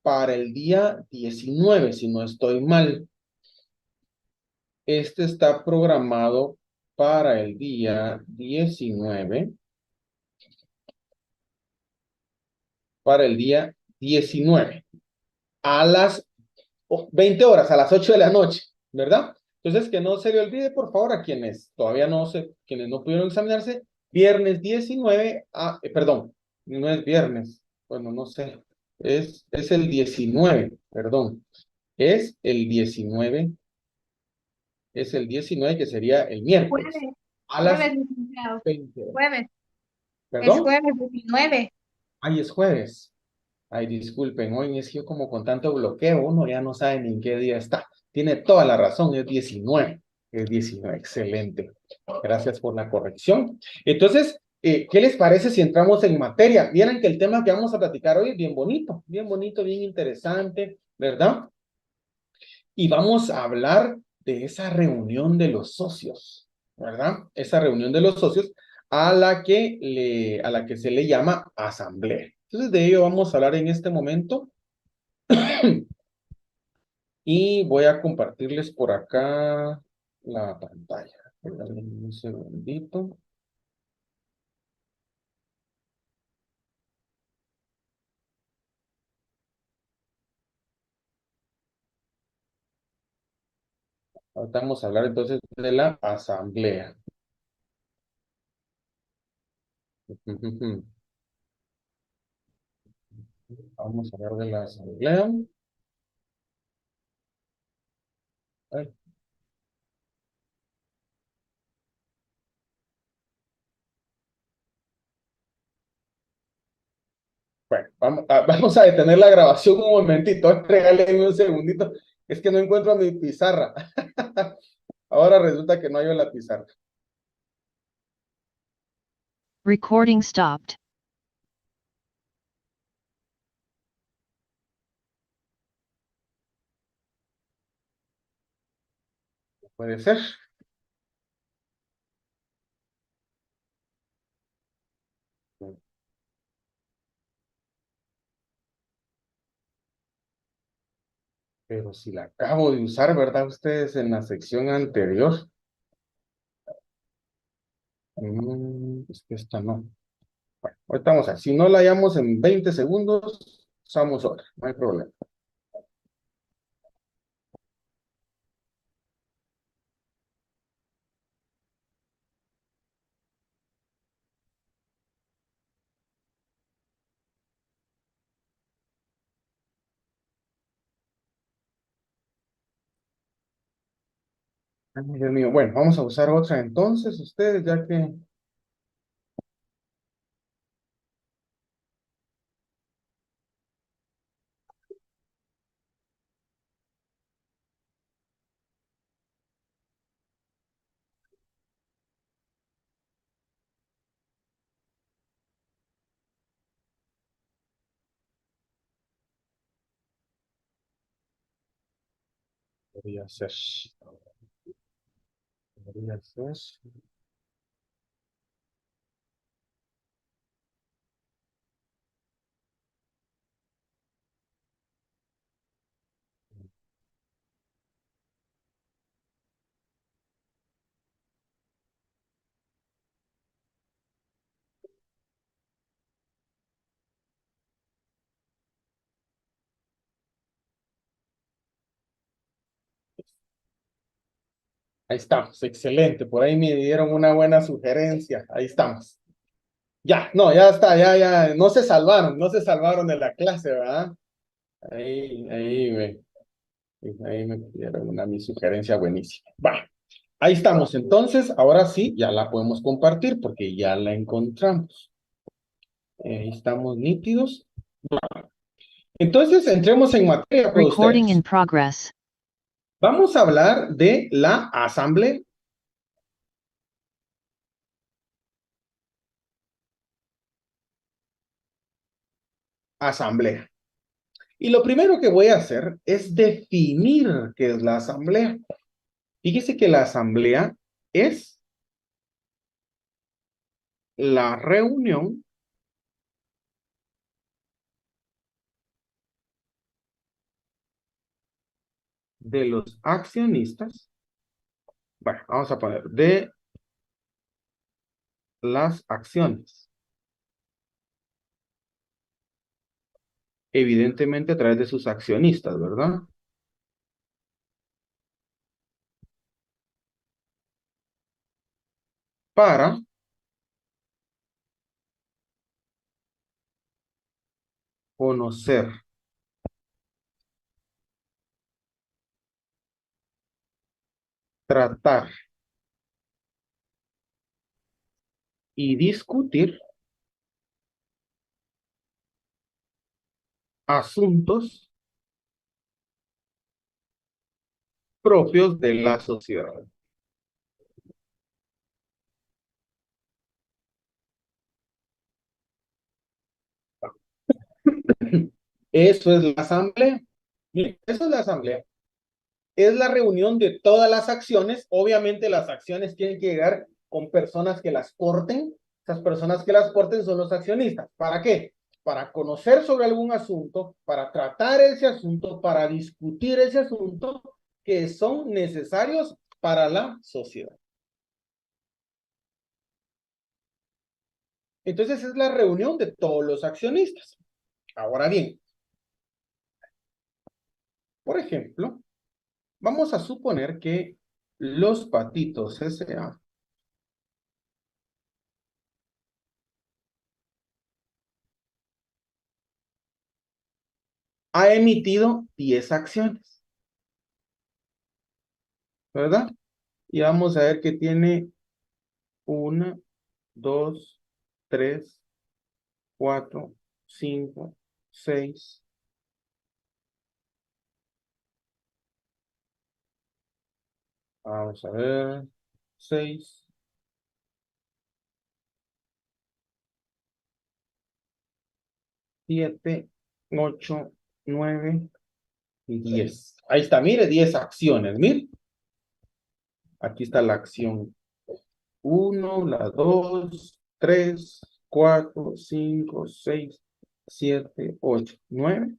para el día 19, si no estoy mal. Este está programado para el día 19. Para el día 19. A las 20 horas, a las 8 de la noche, ¿verdad? Entonces, que no se le olvide, por favor, a quienes todavía quienes no pudieron examinarse, viernes 19, perdón, no es viernes, bueno, no sé, es el 19, perdón, es el 19, es el 19 que sería el miércoles, Jueves, a las jueves, licenciado. 20 horas. Jueves, es ¿Perdón? jueves 19. Ay, es jueves. Ay, disculpen, hoy es que yo como con tanto bloqueo, uno ya no sabe ni en qué día está. Tiene toda la razón, es 19. Es 19, excelente. Gracias por la corrección. Entonces, ¿qué les parece si entramos en materia? Vieran que el tema que vamos a platicar hoy es bien bonito, bien interesante, ¿verdad? Y vamos a hablar de esa reunión de los socios, ¿verdad? Esa reunión de los socios a la que se le llama asamblea. Entonces, de ello vamos a hablar en este momento. Y voy a compartirles por acá la pantalla. Dame un segundito. Ahorita vamos a hablar entonces de la asamblea. Vamos a hablar de la asamblea. Ay, bueno, vamos a detener la grabación un momentito. Regálenme un segundito. Es que no encuentro mi pizarra. Ahora resulta que no hay la pizarra. Recording stopped. Puede ser. Pero si la acabo de usar, ¿verdad? Ustedes en la sección anterior. Es que esta no. Bueno, ahorita vamos a ver. Si no la hallamos en 20 segundos, usamos otra. No hay problema. Ay, Dios mío. Bueno, vamos a usar otra entonces, ustedes, ya que... Podría ser. Podría ser. Ahí estamos, excelente. Por ahí me dieron una buena sugerencia. Ahí estamos. Ya, no, ya está, ya. No se salvaron de la clase, ¿verdad? Ahí me dieron mi sugerencia buenísima. Va, ahí estamos. Entonces, ahora sí, ya la podemos compartir porque ya la encontramos. Ahí estamos nítidos. Entonces, entremos en materia con Recording in ustedes. progress. Vamos a hablar de la asamblea. Asamblea. Y lo primero que voy a hacer es definir qué es la asamblea. Fíjese que la asamblea es la reunión de los accionistas, bueno, vamos a poner de las acciones. Evidentemente a través de sus accionistas, ¿verdad? Para conocer tratar y discutir asuntos propios de la sociedad. Eso es la asamblea. Miren, eso es la asamblea. Es la reunión de todas las acciones. Obviamente las acciones tienen que llegar con personas que las porten. Esas personas que las porten son los accionistas. ¿Para qué? Para conocer sobre algún asunto, para tratar ese asunto, para discutir ese asunto que son necesarios para la sociedad. Entonces es la reunión de todos los accionistas. Ahora bien, por ejemplo, vamos a suponer que Los Patitos S.A. ha emitido 10 acciones, ¿verdad? Y vamos a ver que tiene 1, 2, 3, 4, 5, 6. Vamos a ver, 6, 7, 8, 9 y 10. Ahí está, mire, 10 acciones, mire. Aquí está la acción 1, la 2, 3, 4, 5, 6, 7, 8, 9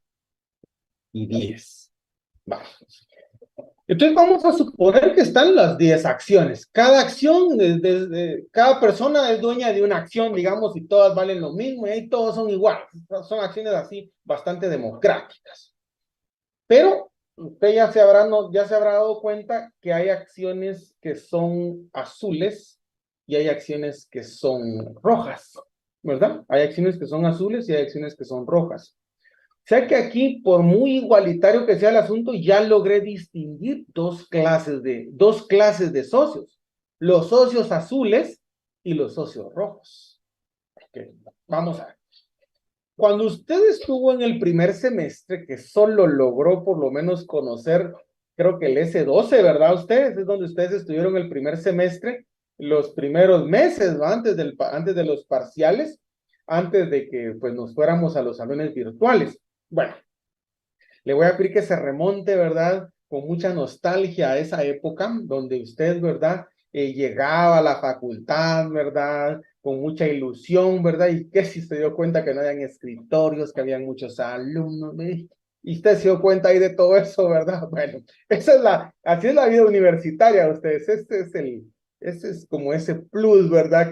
y 10. Vamos. Entonces vamos a suponer que están las 10 acciones. Cada acción, cada persona es dueña de una acción, digamos, y todas valen lo mismo, y ahí todos son iguales. Son acciones así bastante democráticas. Pero usted ya se habrá dado cuenta que hay acciones que son azules y hay acciones que son rojas, ¿verdad? Hay acciones que son azules y hay acciones que son rojas. O sea que aquí, por muy igualitario que sea el asunto, ya logré distinguir dos clases de socios. Los socios azules y los socios rojos. Okay. Vamos a ver. Cuando usted estuvo en el primer semestre, que solo logró por lo menos conocer, creo que el S12, ¿verdad? Ustedes, es donde ustedes estuvieron el primer semestre, los primeros meses, ¿no? Antes de los parciales, antes de que pues, nos fuéramos a los salones virtuales. Bueno, le voy a pedir que se remonte, ¿verdad? Con mucha nostalgia a esa época donde usted, ¿verdad? Llegaba a la facultad, ¿verdad? Con mucha ilusión, ¿verdad? Y que si se dio cuenta que no habían escritorios, que habían muchos alumnos, ¿eh? Y usted se dio cuenta ahí de todo eso, ¿verdad? Bueno, así es la vida universitaria, ustedes. Ese es como ese plus, ¿verdad?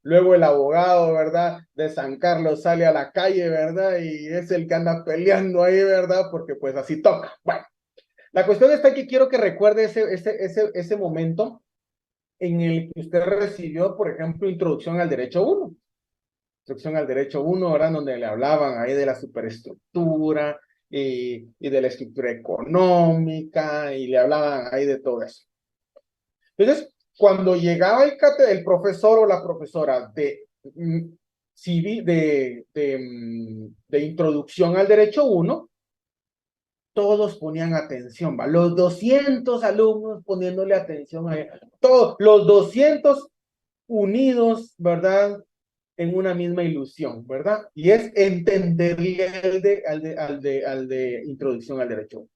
Luego el abogado, ¿verdad? De San Carlos sale a la calle, ¿verdad? Y es el que anda peleando ahí, ¿verdad? Porque pues así toca. Bueno, la cuestión está que quiero que recuerde ese momento en el que usted recibió, por ejemplo, Introducción al Derecho 1. Introducción al Derecho 1, ¿verdad? Donde le hablaban ahí de la superestructura y de la estructura económica y le hablaban ahí de todo eso. Entonces, cuando llegaba el profesor o la profesora de Introducción al Derecho 1, todos ponían atención, ¿va? Los 200 alumnos poniéndole atención a ella. Todos, los 200 unidos, ¿verdad? En una misma ilusión, ¿verdad? Y es entenderle al de Introducción al Derecho 1.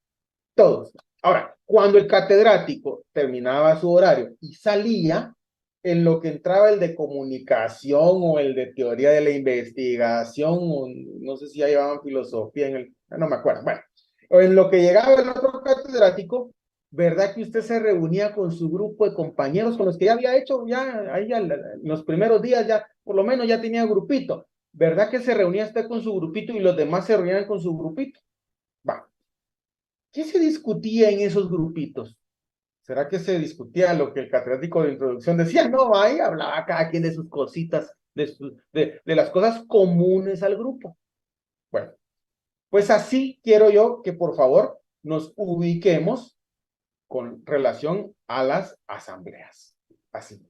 Todos. Ahora, cuando el catedrático terminaba su horario y salía, en lo que entraba el de comunicación o el de teoría de la investigación, o no sé si ya llevaban filosofía no me acuerdo, bueno, o en lo que llegaba el otro catedrático, ¿verdad que usted se reunía con su grupo de compañeros con los que ya había hecho, ya, ahí ya, en los primeros días ya, por lo menos ya tenía grupito? ¿Verdad que se reunía usted con su grupito y los demás se reunían con su grupito? Va. ¿Qué se discutía en esos grupitos? ¿Será que se discutía lo que el catedrático de introducción decía? No, ahí hablaba cada quien de sus cositas, de las cosas comunes al grupo. Bueno, pues así quiero yo que por favor nos ubiquemos con relación a las asambleas. Así.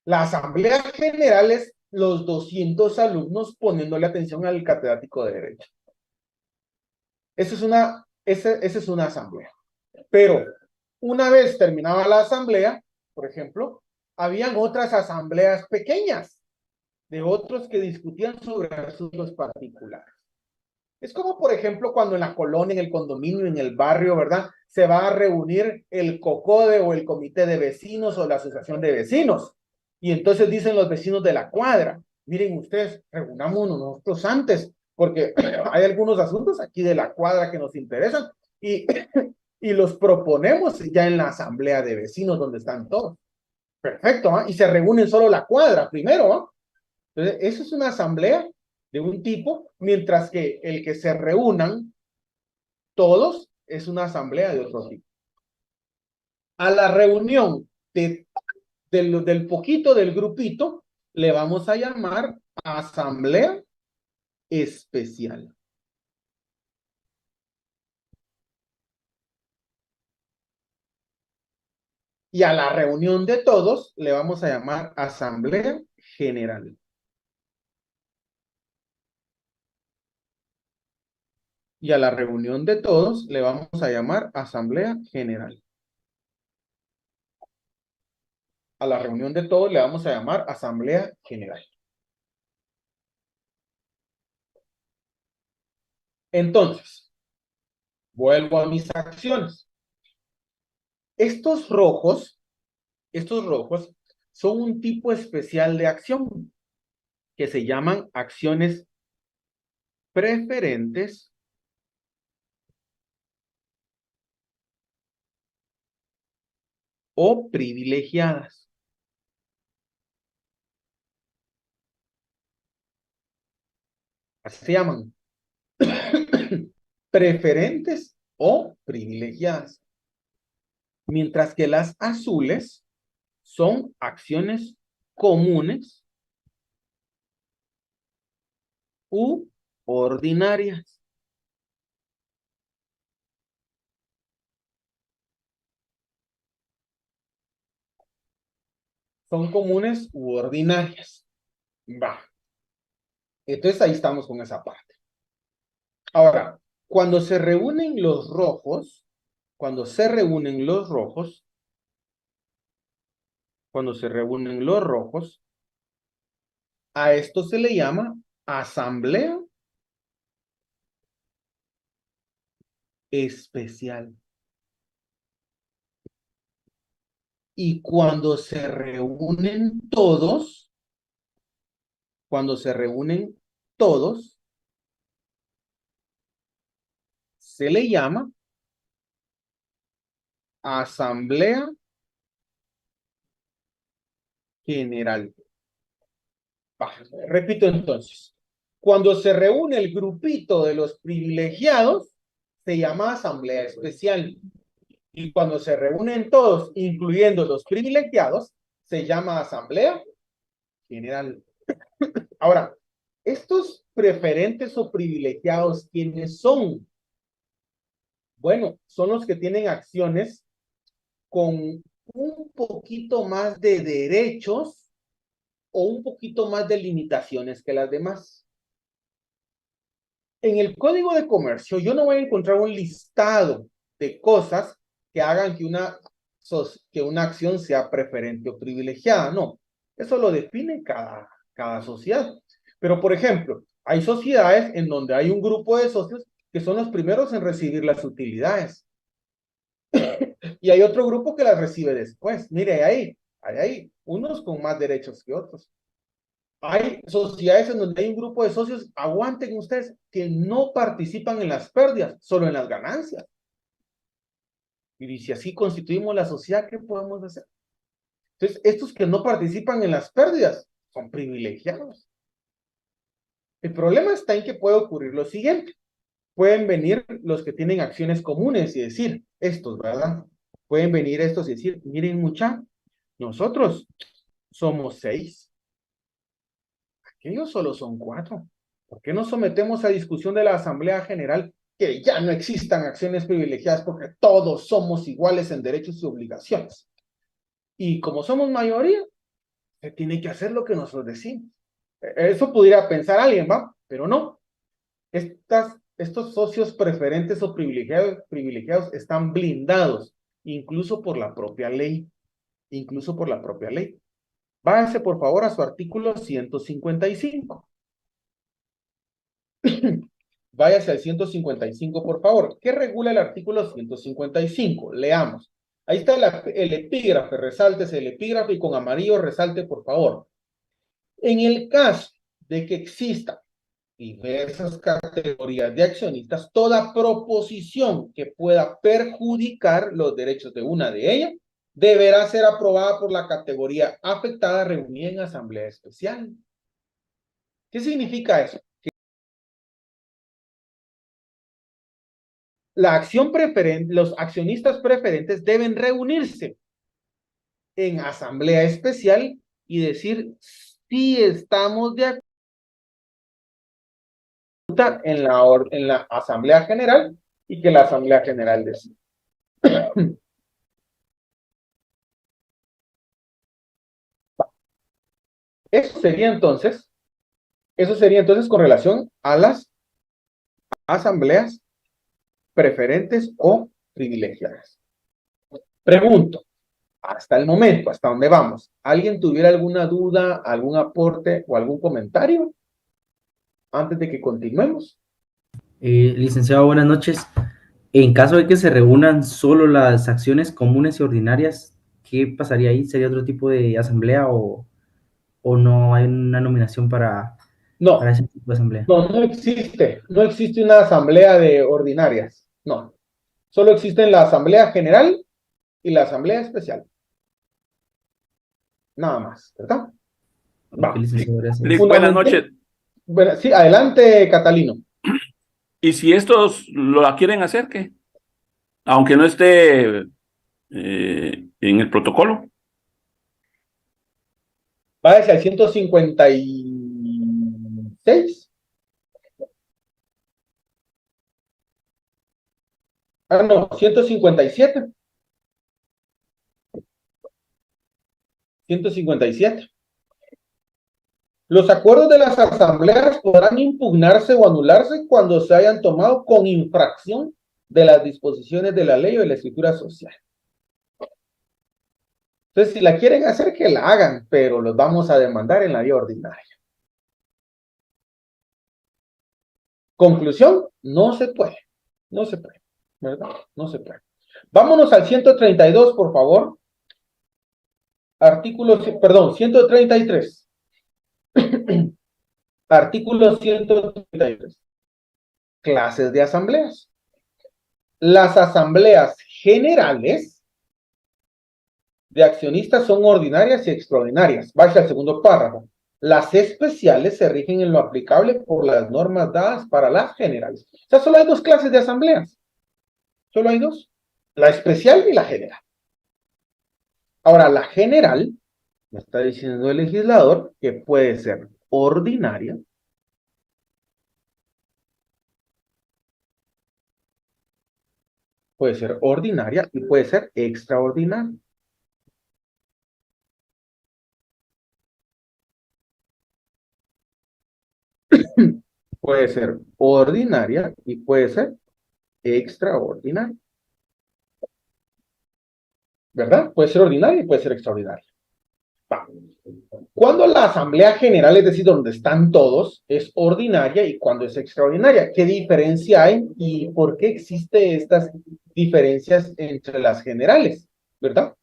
La asamblea general es los 200 alumnos poniéndole atención al catedrático de Derecho. Esa es una asamblea. Pero una vez terminada la asamblea, por ejemplo, habían otras asambleas pequeñas de otros que discutían sobre asuntos particulares. Es como, por ejemplo, cuando en la colonia, en el condominio, en el barrio, ¿verdad? Se va a reunir el COCODE o el comité de vecinos o la asociación de vecinos. Y entonces dicen los vecinos de la cuadra, miren ustedes, reunámonos nosotros antes, porque hay algunos asuntos aquí de la cuadra que nos interesan y, y los proponemos ya en la asamblea de vecinos donde están todos. Perfecto, ¿eh? Y se reúnen solo la cuadra primero, ¿eh? Entonces, eso es una asamblea de un tipo, mientras que el que se reúnan todos es una asamblea de otro tipo. A la reunión del poquito del grupito le vamos a llamar asamblea especial. Y a la reunión de todos le vamos a llamar asamblea general. Y a la reunión de todos le vamos a llamar asamblea general. A la reunión de todos le vamos a llamar asamblea general. Entonces, vuelvo a mis acciones. Estos rojos son un tipo especial de acción que se llaman acciones preferentes o privilegiadas. Así se llaman. Preferentes o privilegiadas. Mientras que las azules son acciones comunes u ordinarias. Son comunes u ordinarias. Va. Entonces ahí estamos con esa parte. Ahora, cuando se reúnen los rojos, cuando se reúnen los rojos, a esto se le llama asamblea especial. Y cuando se reúnen todos, se le llama asamblea general. Repito entonces. Cuando se reúne el grupito de los privilegiados, se llama asamblea especial. Y cuando se reúnen todos, incluyendo los privilegiados, se llama asamblea general. Ahora, estos preferentes o privilegiados, ¿quiénes son? Bueno, son los que tienen acciones con un poquito más de derechos o un poquito más de limitaciones que las demás. En el Código de Comercio yo no voy a encontrar un listado de cosas que hagan que una acción sea preferente o privilegiada. No, eso lo define cada sociedad. Pero, por ejemplo, hay sociedades en donde hay un grupo de socios que son los primeros en recibir las utilidades. Y hay otro grupo que las recibe después. Mire, hay unos con más derechos que otros. Hay sociedades en donde hay un grupo de socios, aguanten ustedes, que no participan en las pérdidas, solo en las ganancias. Y si así constituimos la sociedad, ¿qué podemos hacer? Entonces, estos que no participan en las pérdidas son privilegiados. El problema está en que puede ocurrir lo siguiente. Pueden venir los que tienen acciones comunes y decir, estos, ¿verdad? Pueden venir estos y decir, miren mucha, nosotros somos 6, aquellos solo son 4. ¿Por qué no sometemos a discusión de la Asamblea General que ya no existan acciones privilegiadas porque todos somos iguales en derechos y obligaciones? Y como somos mayoría, se tiene que hacer lo que nosotros decimos. Eso pudiera pensar alguien, ¿va? Pero no. Estos socios preferentes o privilegiados están blindados, incluso por la propia ley. Incluso por la propia ley. Váyase, por favor, a su artículo 155. Váyase al 155, por favor. ¿Qué regula el artículo 155? Leamos. Ahí está el epígrafe, resáltese el epígrafe y con amarillo resalte, por favor. En el caso de que existan diversas categorías de accionistas, toda proposición que pueda perjudicar los derechos de una de ellas deberá ser aprobada por la categoría afectada reunida en asamblea especial. ¿Qué significa eso? La acción preferente, los accionistas preferentes deben reunirse en asamblea especial y decir si estamos de acuerdo en la asamblea general y que la asamblea general decida. Eso sería entonces con relación a las asambleas preferentes o privilegiadas. Pregunto, hasta el momento, hasta dónde vamos, ¿alguien tuviera alguna duda, algún aporte o algún comentario antes de que continuemos? Licenciado, buenas noches. En caso de que se reúnan solo las acciones comunes y ordinarias, ¿qué pasaría ahí? ¿Sería otro tipo de asamblea o no hay una nominación para ese tipo de asamblea? No existe una asamblea de ordinarias, no. Solo existen la asamblea general y la asamblea especial. Nada más, ¿verdad? Okay, licenciado, gracias. Buenas noches. Bueno, sí, adelante, Catalino. ¿Y si estos lo quieren hacer, qué? Aunque no esté en el protocolo. Váyase al 156. Ah, no, 157. 157. Los acuerdos de las asambleas podrán impugnarse o anularse cuando se hayan tomado con infracción de las disposiciones de la ley o de la escritura social. Entonces, si la quieren hacer, que la hagan, pero los vamos a demandar en la vía ordinaria. Conclusión, no se puede, ¿verdad? No se puede. Vámonos al 132, por favor. Perdón, 133. Artículo 133. Clases de asambleas. Las asambleas generales de accionistas son ordinarias y extraordinarias. Vaya al segundo párrafo. Las especiales se rigen en lo aplicable por las normas dadas para las generales. O sea, solo hay dos clases de asambleas. Solo hay dos. La especial y la general. Ahora, la general, me está diciendo el legislador, que puede ser ordinaria, y puede ser extraordinaria. Puede ser ordinaria y puede ser extraordinaria. ¿Verdad? Puede ser ordinaria y puede ser extraordinaria. Va. Cuando la asamblea general, es decir, donde están todos, es ordinaria y cuando es extraordinaria. ¿Qué diferencia hay y por qué existen estas diferencias entre las generales? ¿Verdad?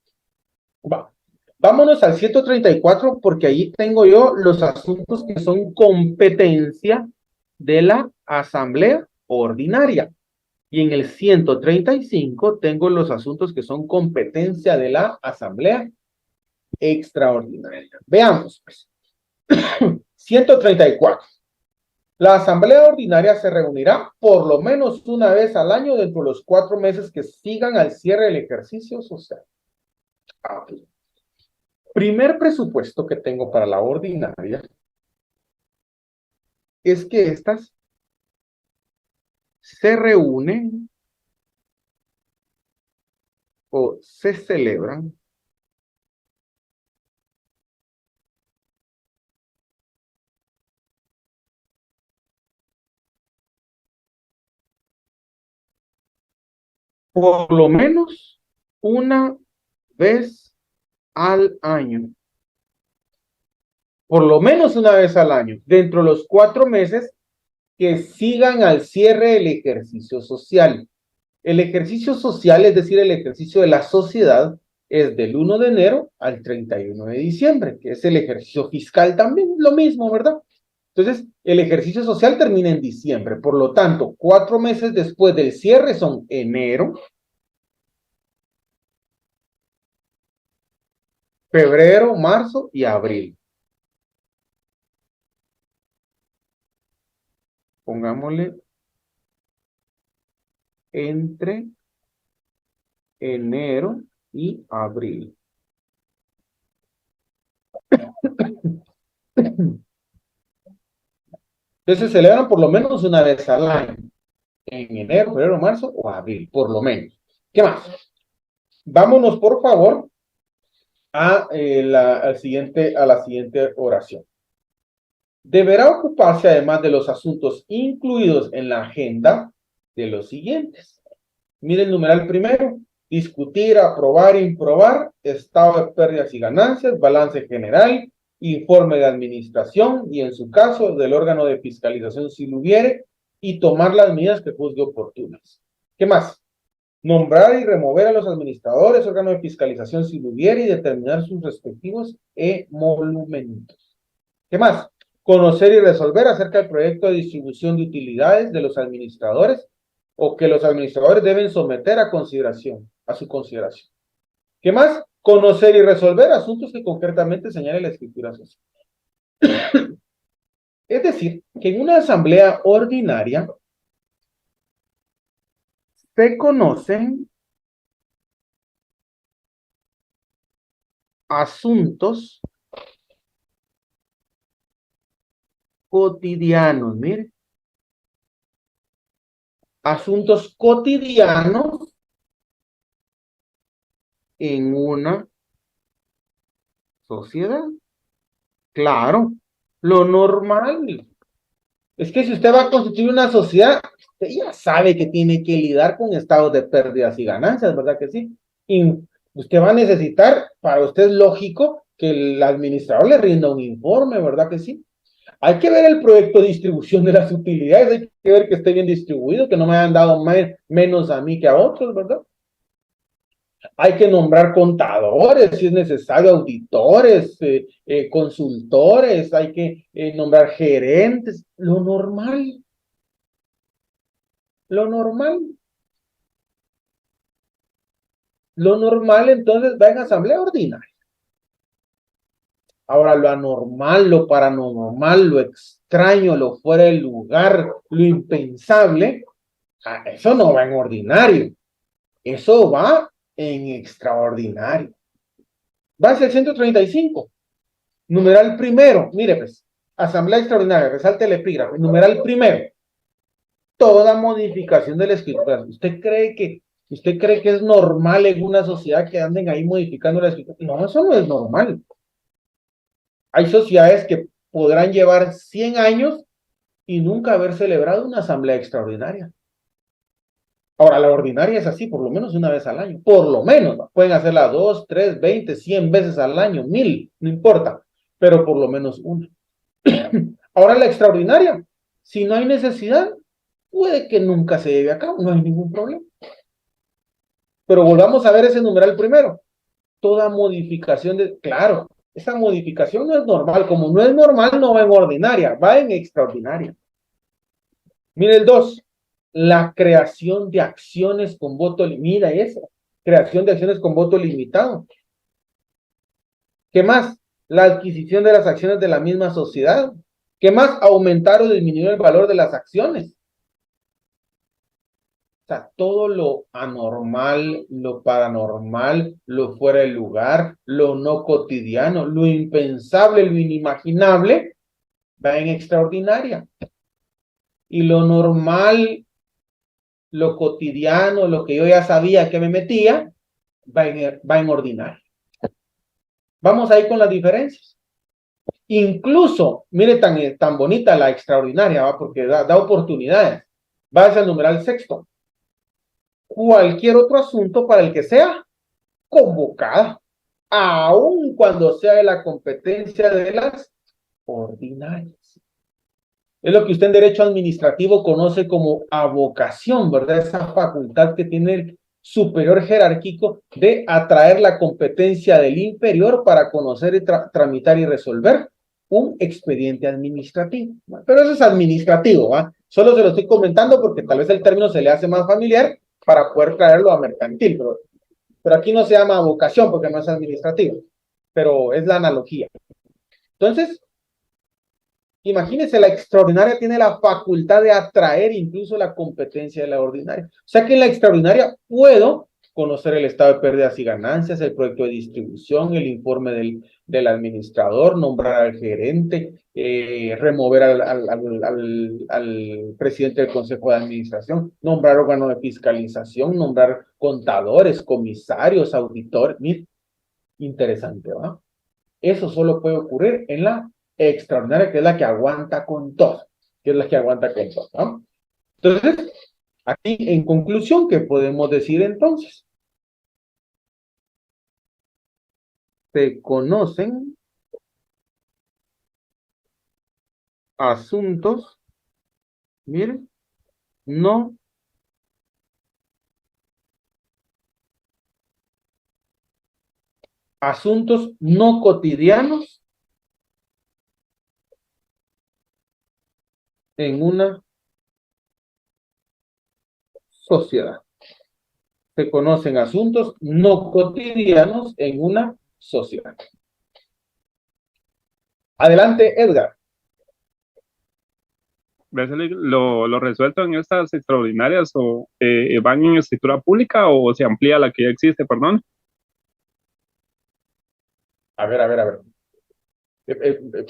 Va. Vámonos al 134 porque ahí tengo yo los asuntos que son competencia de la asamblea ordinaria. Y en el 135 tengo los asuntos que son competencia de la Asamblea Extraordinaria. Veamos, pues. 134. La Asamblea Ordinaria se reunirá por lo menos una vez al año dentro de los 4 meses que sigan al cierre del ejercicio social. Pues. Primer presupuesto que tengo para la ordinaria es que estas se reúnen o se celebran por lo menos una vez al año. Por lo menos una vez al año, dentro de los 4 meses que sigan al cierre del ejercicio social. El ejercicio social, es decir, el ejercicio de la sociedad, es del 1 de enero al 31 de diciembre, que es el ejercicio fiscal también, lo mismo, ¿verdad? Entonces, el ejercicio social termina en diciembre, por lo tanto, 4 meses después del cierre son enero, febrero, marzo y abril. Pongámosle entre enero y abril. Entonces se celebran por lo menos una vez al año, en enero, febrero, marzo o abril, por lo menos. ¿Qué más? Vámonos, por favor, a la siguiente oración. Deberá ocuparse, además de los asuntos incluidos en la agenda, de los siguientes. Miren el numeral primero: discutir, aprobar, improbar, estado de pérdidas y ganancias, balance general, informe de administración y, en su caso, del órgano de fiscalización si lo hubiere, y tomar las medidas que juzgue oportunas. ¿Qué más? Nombrar y remover a los administradores, órgano de fiscalización si lo hubiere, y determinar sus respectivos emolumentos. ¿Qué más? Conocer y resolver acerca del proyecto de distribución de utilidades de los administradores o que los administradores deben someter a su consideración. ¿Qué más? Conocer y resolver asuntos que concretamente señale la escritura social. Es decir, que en una asamblea ordinaria se conocen asuntos cotidianos, mire. Asuntos cotidianos en una sociedad. Claro, lo normal es que si usted va a constituir una sociedad, usted ya sabe que tiene que lidiar con estados de pérdidas y ganancias, ¿verdad que sí? Y usted va a necesitar, para usted es lógico, que el administrador le rinda un informe, ¿verdad que sí? Hay que ver el proyecto de distribución de las utilidades, hay que ver que esté bien distribuido, que no me hayan dado menos a mí que a otros, ¿verdad? Hay que nombrar contadores, si es necesario, auditores, consultores, hay que nombrar gerentes, lo normal. Lo normal. Lo normal, entonces, va en asamblea ordinaria. Ahora, lo anormal, lo paranormal, lo extraño, lo fuera del lugar, lo impensable, eso no va en ordinario. Eso va en extraordinario. Va hacia el 135. Numeral primero. Mire, pues, asamblea extraordinaria, resalte el epígrafe. Numeral primero. Toda modificación de la escritura. ¿Usted cree que es normal en una sociedad que anden ahí modificando la escritura? No, eso no es normal. Hay sociedades que podrán llevar 100 años y nunca haber celebrado una asamblea extraordinaria. Ahora, la ordinaria es así, por lo menos una vez al año. Por lo menos, ¿no? Pueden hacerla 2, 3, 20, 100 veces al año, 1000, no importa, pero por lo menos una. Ahora, la extraordinaria, si no hay necesidad, puede que nunca se lleve a cabo, no hay ningún problema. Pero volvamos a ver ese numeral primero. Toda modificación claro, esa modificación no es normal. Como no es normal, no va en ordinaria, va en extraordinaria. Mire el 2. la creación de acciones con voto limitado. Mira eso, creación de acciones con voto limitado. ¿Qué más? La adquisición de las acciones de la misma sociedad. ¿Qué más? Aumentar o disminuir el valor de las acciones. O sea, todo lo anormal, lo paranormal, lo fuera de lugar, lo no cotidiano, lo impensable, lo inimaginable, va en extraordinaria. Y lo normal, lo cotidiano, lo que yo ya sabía que me metía, va en ordinario. Vamos ahí con las diferencias. Incluso, mire tan bonita la extraordinaria, ¿va? Porque da oportunidades. Va hacia el numeral sexto. Cualquier otro asunto para el que sea convocada, aun cuando sea de la competencia de las ordinarias. Es lo que usted en derecho administrativo conoce como avocación, ¿verdad? Esa facultad que tiene el superior jerárquico de atraer la competencia del inferior para conocer y tramitar y resolver un expediente administrativo. Pero eso es administrativo, ¿va? Solo se lo estoy comentando porque tal vez el término se le hace más familiar para poder traerlo a mercantil, pero aquí no se llama vocación porque no es administrativo, pero es la analogía. Entonces, imagínense, la extraordinaria tiene la facultad de atraer incluso la competencia de la ordinaria. O sea que en la extraordinaria puedo conocer el estado de pérdidas y ganancias, el proyecto de distribución, el informe del administrador, nombrar al gerente, remover al presidente del consejo de administración, nombrar órgano de fiscalización, nombrar contadores, comisarios, auditores. Mira, interesante, ¿va? Eso solo puede ocurrir en la extraordinaria, que es la que aguanta con todo, que es la que aguanta con todo, ¿no? Entonces, aquí en conclusión, ¿qué podemos decir entonces? Se conocen asuntos, miren, no asuntos no cotidianos en una sociedad. Se conocen asuntos no cotidianos en una sociedad. Adelante, Edgar. ¿Lo resuelto en estas extraordinarias o van en escritura pública o se amplía la que ya existe, perdón? A ver.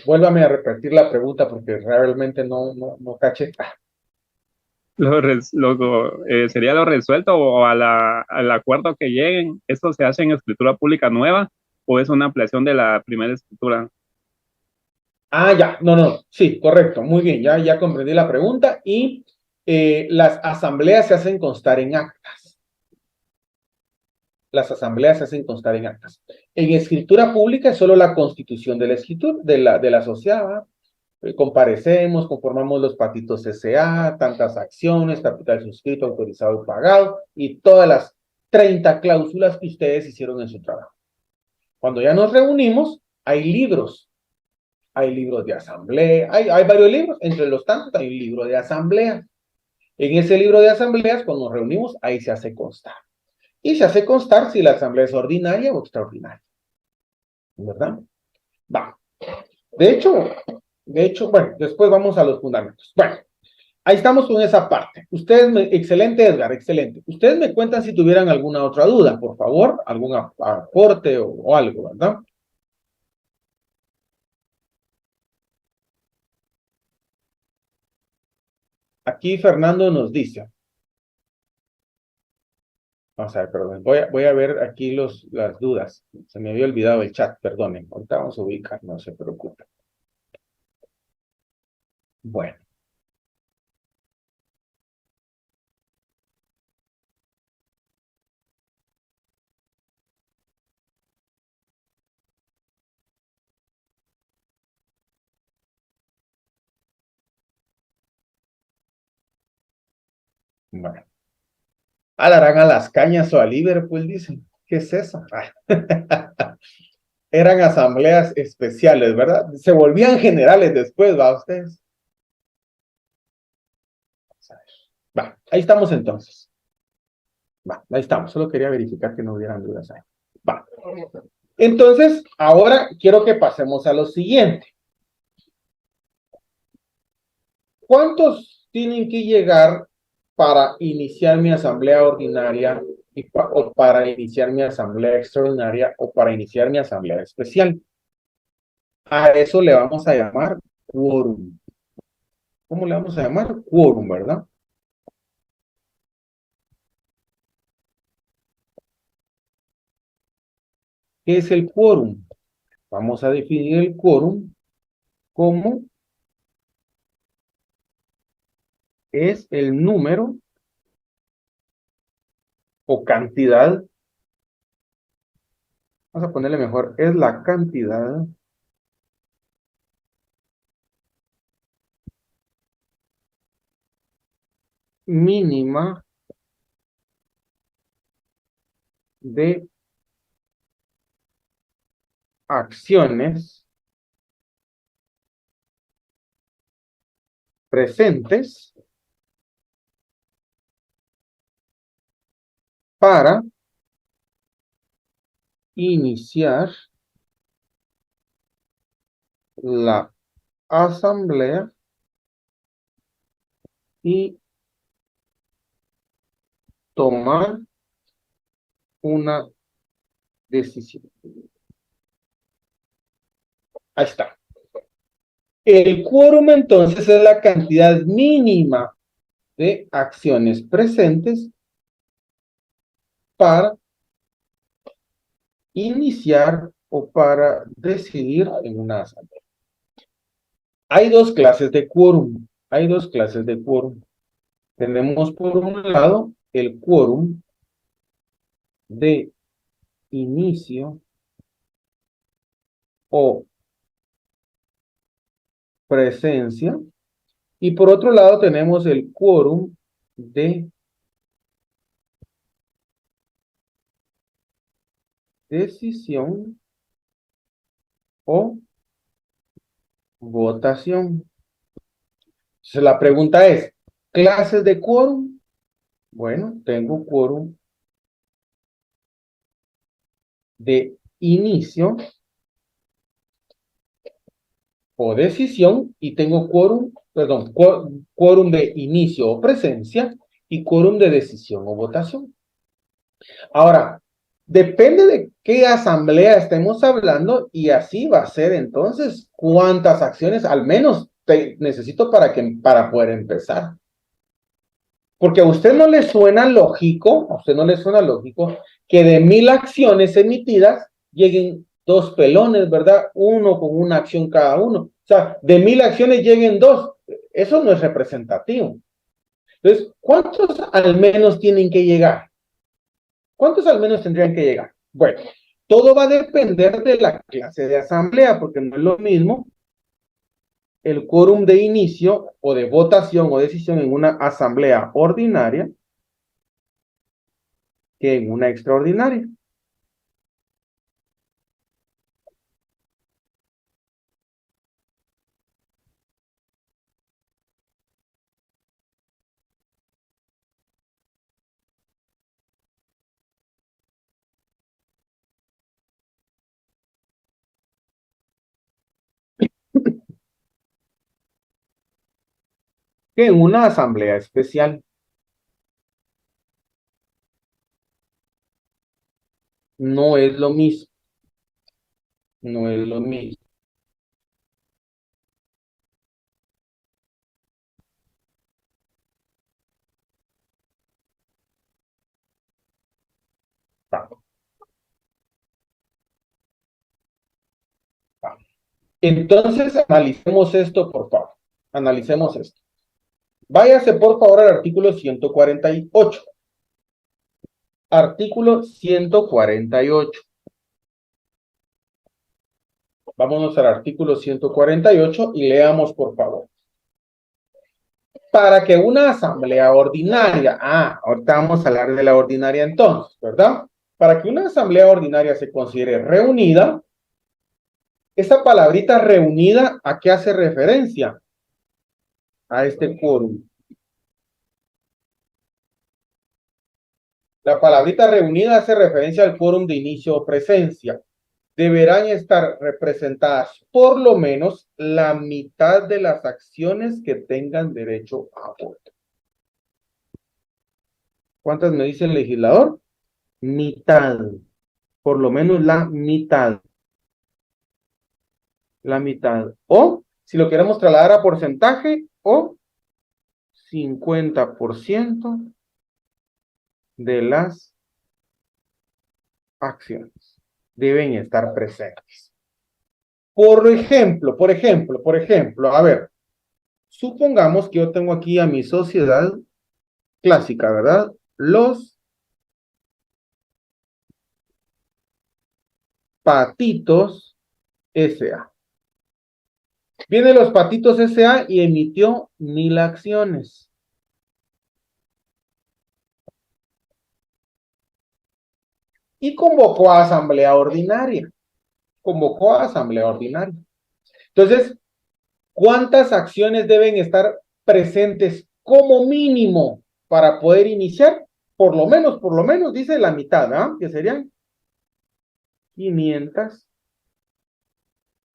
Vuélvame a repetir la pregunta porque realmente no caché. ¿Sería lo resuelto o al acuerdo que lleguen? ¿Esto se hace en escritura pública nueva o es una ampliación de la primera escritura? Ya, no, sí, correcto, muy bien, ya comprendí la pregunta y las asambleas se hacen constar en actas. Las asambleas se hacen constar en actas. En escritura pública es solo la constitución de la escritura, de la sociedad. Comparecemos, conformamos los patitos S.A., tantas acciones, capital suscrito, autorizado y pagado, y todas las 30 cláusulas que ustedes hicieron en su trabajo. Cuando ya nos reunimos, hay libros de asamblea, hay varios libros, entre los tantos hay un libro de asamblea. En ese libro de asambleas, cuando nos reunimos, ahí se hace constar. Y se hace constar si la asamblea es ordinaria o extraordinaria. ¿Verdad? Va. De hecho, bueno, después vamos a los fundamentos. Bueno, ahí estamos con esa parte. Excelente, Edgar, excelente. Ustedes me cuentan si tuvieran alguna otra duda, por favor, algún aporte o algo, ¿verdad? Aquí Fernando nos dice. Vamos a ver, perdón. Voy a ver aquí las dudas. Se me había olvidado el chat, perdonen. Ahorita vamos a ubicar, no se preocupen. Bueno. Bueno. Alarán a las cañas o a Liverpool, dicen. ¿Qué es eso? Eran asambleas especiales, ¿verdad? Se volvían generales después, ¿va ustedes? Va, ahí estamos entonces. Va, ahí estamos. Solo quería verificar que no hubieran dudas ahí. Va. Entonces, ahora quiero que pasemos a lo siguiente. ¿Cuántos tienen que llegar para iniciar mi asamblea ordinaria o para iniciar mi asamblea extraordinaria o para iniciar mi asamblea especial? A eso le vamos a llamar quórum. ¿Cómo le vamos a llamar? Quórum, ¿verdad? ¿Qué es el quórum? Vamos a definir el quórum como es el número o cantidad, vamos a ponerle mejor, es la cantidad mínima de acciones presentes para iniciar la asamblea y tomar una decisión. Ahí está. El quórum entonces es la cantidad mínima de acciones presentes para iniciar o para decidir en una asamblea. Hay dos clases de quórum. Hay dos clases de quórum. Tenemos por un lado el quórum de inicio o presencia y por otro lado tenemos el quórum de decisión o votación. Entonces la pregunta es, ¿clases de quórum? Bueno, tengo quórum de inicio o decisión y tengo quórum, perdón, quórum de inicio o presencia y quórum de decisión o votación. Ahora, depende de qué asamblea estemos hablando y así va a ser entonces cuántas acciones al menos necesito para poder empezar. Porque a usted no le suena lógico, que de 1000 acciones emitidas lleguen 2 pelones, ¿verdad? Uno con una acción cada uno. O sea, de 1000 acciones lleguen 2. Eso no es representativo. Entonces, ¿cuántos al menos tienen que llegar? ¿Cuántos al menos tendrían que llegar? Bueno, todo va a depender de la clase de asamblea, porque no es lo mismo el quórum de inicio o de votación o decisión en una asamblea ordinaria que en una extraordinaria. Que en una asamblea especial. No es lo mismo. No es lo mismo. Va, va. Entonces, analicemos esto, por favor. Analicemos esto. Váyase, por favor, al artículo 148. Artículo 148. Vámonos al artículo 148 y leamos, por favor. Para que una asamblea ordinaria, ahorita vamos a hablar de la ordinaria entonces, ¿verdad? Para que una asamblea ordinaria se considere reunida, esa palabrita reunida, ¿a qué hace referencia? A este quórum. La palabrita reunida hace referencia al quórum de inicio o presencia. Deberán estar representadas por lo menos la mitad de las acciones que tengan derecho a voto. ¿Cuántas me dice el legislador? Mitad. Por lo menos la mitad. La mitad. O, si lo queremos trasladar a porcentaje, o 50% de las acciones deben estar presentes. Por ejemplo, a ver, supongamos que yo tengo aquí a mi sociedad clásica, ¿verdad? Los Patitos S.A. Viene los Patitos S.A. y emitió 1000 acciones. Y convocó a asamblea ordinaria. Entonces, ¿cuántas acciones deben estar presentes como mínimo para poder iniciar? Por lo menos, dice la mitad, ¿ah? Que serían 500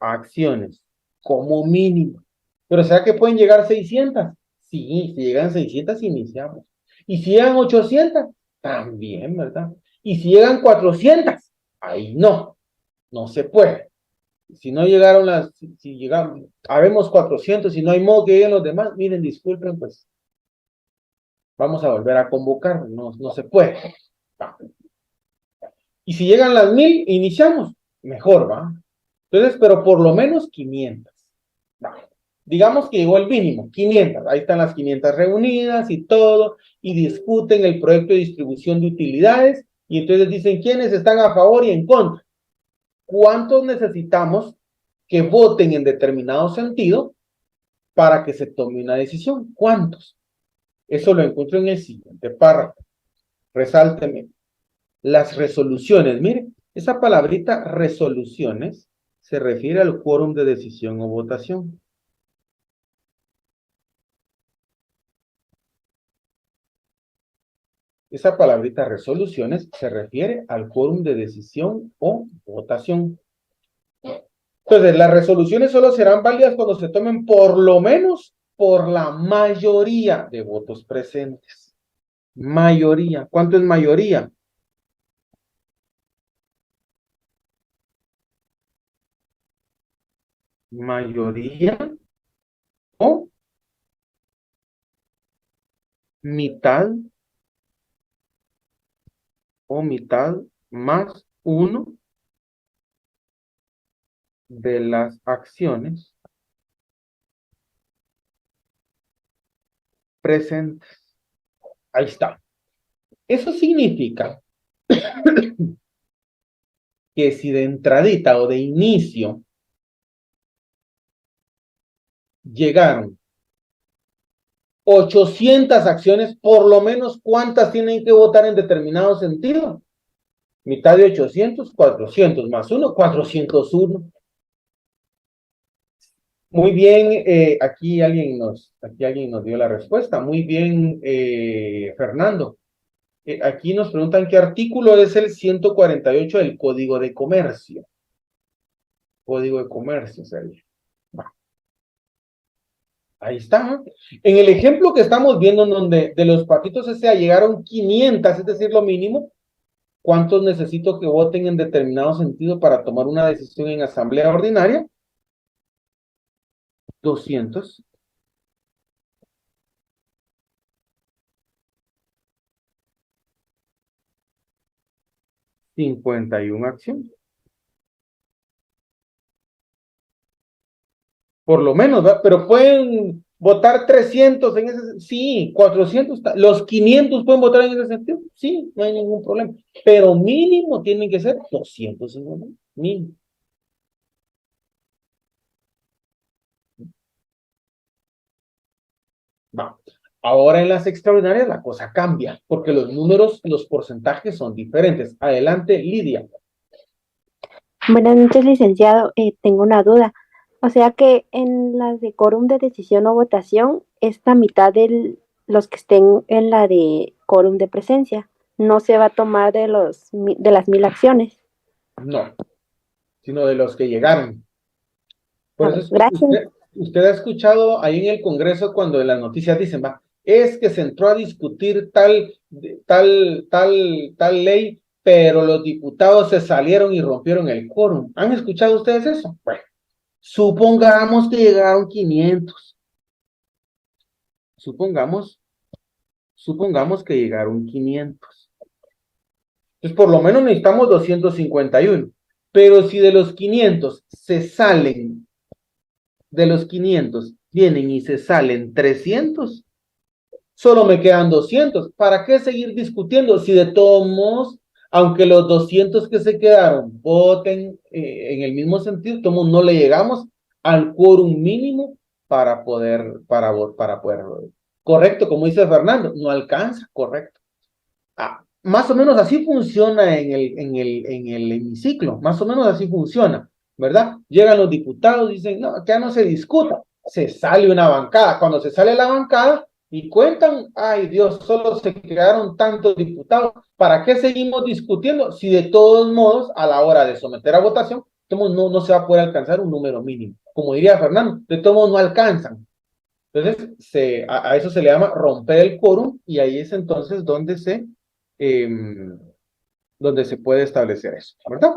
acciones, como mínimo. Pero ¿será que pueden llegar 600? Sí, si llegan 600, iniciamos. Y si llegan 800, también, ¿verdad? Y si llegan 400, ahí no se puede. Si no llegaron si llegamos, habemos 400, si no hay modo que lleguen los demás, miren, disculpen, pues, vamos a volver a convocar, no se puede. Va. Y si llegan las 1000, iniciamos, mejor, ¿va? Entonces, pero por lo menos 500. Va. Digamos que llegó el mínimo, 500. Ahí están las 500 reunidas y todo, y discuten el proyecto de distribución de utilidades, y entonces dicen quiénes están a favor y en contra. ¿Cuántos necesitamos que voten en determinado sentido para que se tome una decisión? ¿Cuántos? Eso lo encuentro en el siguiente párrafo. Resálteme. Las resoluciones, mire, esa palabrita resoluciones se refiere al quórum de decisión o votación. Esa palabrita resoluciones se refiere al quórum de decisión o votación. Entonces, las resoluciones solo serán válidas cuando se tomen por lo menos por la mayoría de votos presentes. Mayoría. ¿Cuánto es mayoría? Mayoría o mitad más uno de las acciones presentes. Ahí está. Eso significa que si de entradita o de inicio llegaron 800 acciones, por lo menos ¿cuántas tienen que votar en determinado sentido? Mitad de 800, 400 más 1, 401. Muy bien, aquí alguien nos dio la respuesta. Muy bien, Fernando. Aquí nos preguntan qué artículo es el 148 del Código de Comercio. Código de Comercio sería. Ahí está. En el ejemplo que estamos viendo, en donde de los Patitos S.A. llegaron 500, es decir, lo mínimo, ¿cuántos necesito que voten en determinado sentido para tomar una decisión en asamblea ordinaria? 200. ...51 acciones. Por lo menos, ¿verdad? Pero pueden votar 300 en ese... Sí, 400. ¿Los 500 pueden votar en ese sentido? Sí, no hay ningún problema. Pero mínimo tienen que ser 250. Mínimo. Va. Ahora en las extraordinarias la cosa cambia, porque los números, los porcentajes son diferentes. Adelante, Lidia. Buenas noches, licenciado. Tengo una duda. O sea que en las de quórum de decisión o votación, es la mitad de los que estén en la de quórum de presencia. no se va a tomar de las 1000 acciones. No, sino de los que llegaron. Por eso es que Gracias. usted ha escuchado ahí en el Congreso cuando en las noticias dicen, va, es que se entró a discutir tal ley, pero los diputados se salieron y rompieron el quórum. ¿Han escuchado ustedes eso? Bueno, supongamos que llegaron 500. Supongamos que llegaron 500. Entonces, por lo menos necesitamos 251. Pero si de los 500 se salen, de los 500 vienen y se salen 300, solo me quedan 200. ¿Para qué seguir discutiendo si de todos modos, aunque los 200 que se quedaron voten en el mismo sentido, de todos modos no le llegamos al quórum mínimo para poder, correcto, como dice Fernando, no alcanza, correcto. Más o menos así funciona en el hemiciclo, más o menos así funciona, ¿verdad? Llegan los diputados, dicen, no, acá no se discuta, se sale una bancada, cuando se sale la bancada y cuentan, ay Dios, solo se quedaron tantos diputados, ¿para qué seguimos discutiendo? Si de todos modos, a la hora de someter a votación, no se va a poder alcanzar un número mínimo, como diría Fernando, de todos modos no alcanzan. Entonces, a eso se le llama romper el quórum, y ahí es entonces donde se puede establecer eso, ¿verdad?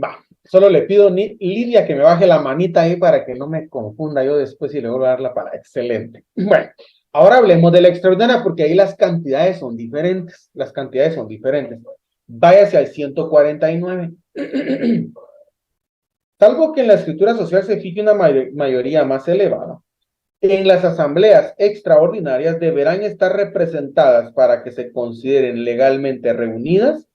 Va, solo le pido a Lidia que me baje la manita ahí para que no me confunda yo después y le vuelvo a dar la palabra. Excelente. Bueno, ahora hablemos de la extraordinaria porque ahí las cantidades son diferentes. Váyase al 149. Salvo que en la escritura social se fije una mayoría más elevada, en las asambleas extraordinarias deberán estar representadas para que se consideren legalmente reunidas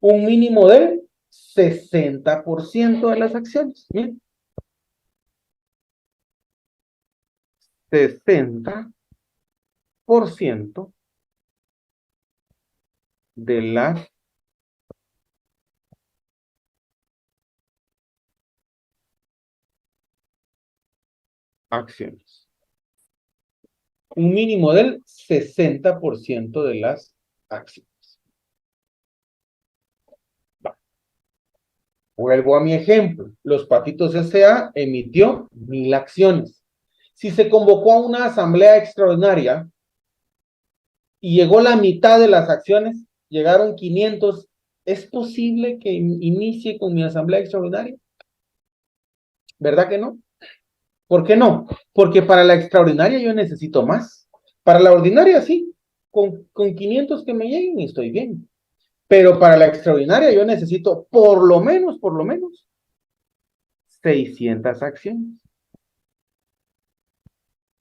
un mínimo del 60% de las acciones. Miren. 60% de las acciones. Un mínimo del 60% de las acciones. Va. Vuelvo a mi ejemplo. Los Patitos S.A. emitió 1000 acciones. Si se convocó a una asamblea extraordinaria y llegó la mitad de las acciones, llegaron 500, ¿es posible que inicie con mi asamblea extraordinaria? ¿Verdad que no? ¿Por qué no? Porque para la extraordinaria yo necesito más. Para la ordinaria sí, con 500 que me lleguen estoy bien. Pero para la extraordinaria yo necesito por lo menos 600 acciones.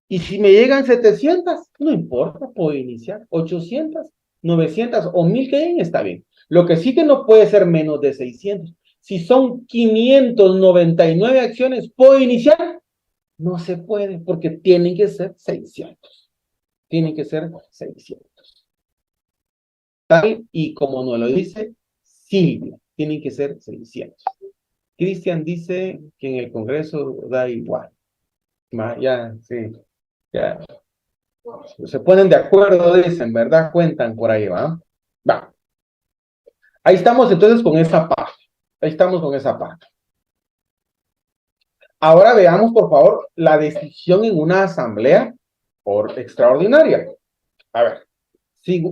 Y si me llegan 700, no importa, puedo iniciar. 800, 900 o 1000 que lleguen está bien. Lo que sí que no puede ser menos de 600. Si son 599 acciones, ¿puedo iniciar? No se puede, porque tienen que ser 600. Tienen que ser 600. Tal y como nos lo dice Silvia, tienen que ser 600. Cristian dice que en el Congreso da igual. Ya, sí, ya. Se ponen de acuerdo, dicen, ¿verdad? Cuentan por ahí, ¿va? Va. Ahí estamos entonces con esa parte. Ahora veamos, por favor, la decisión en una asamblea por extraordinaria. A ver,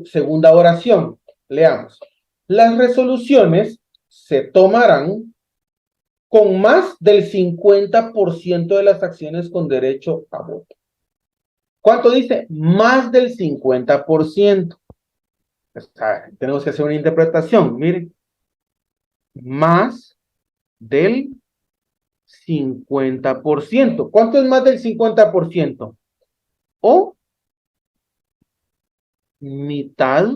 segunda oración, leamos. Las resoluciones se tomarán con más del 50% de las acciones con derecho a voto. ¿Cuánto dice? Más del 50%. Tenemos que hacer una interpretación, miren. Más del 50%. ¿Cuánto es más del 50%? O mitad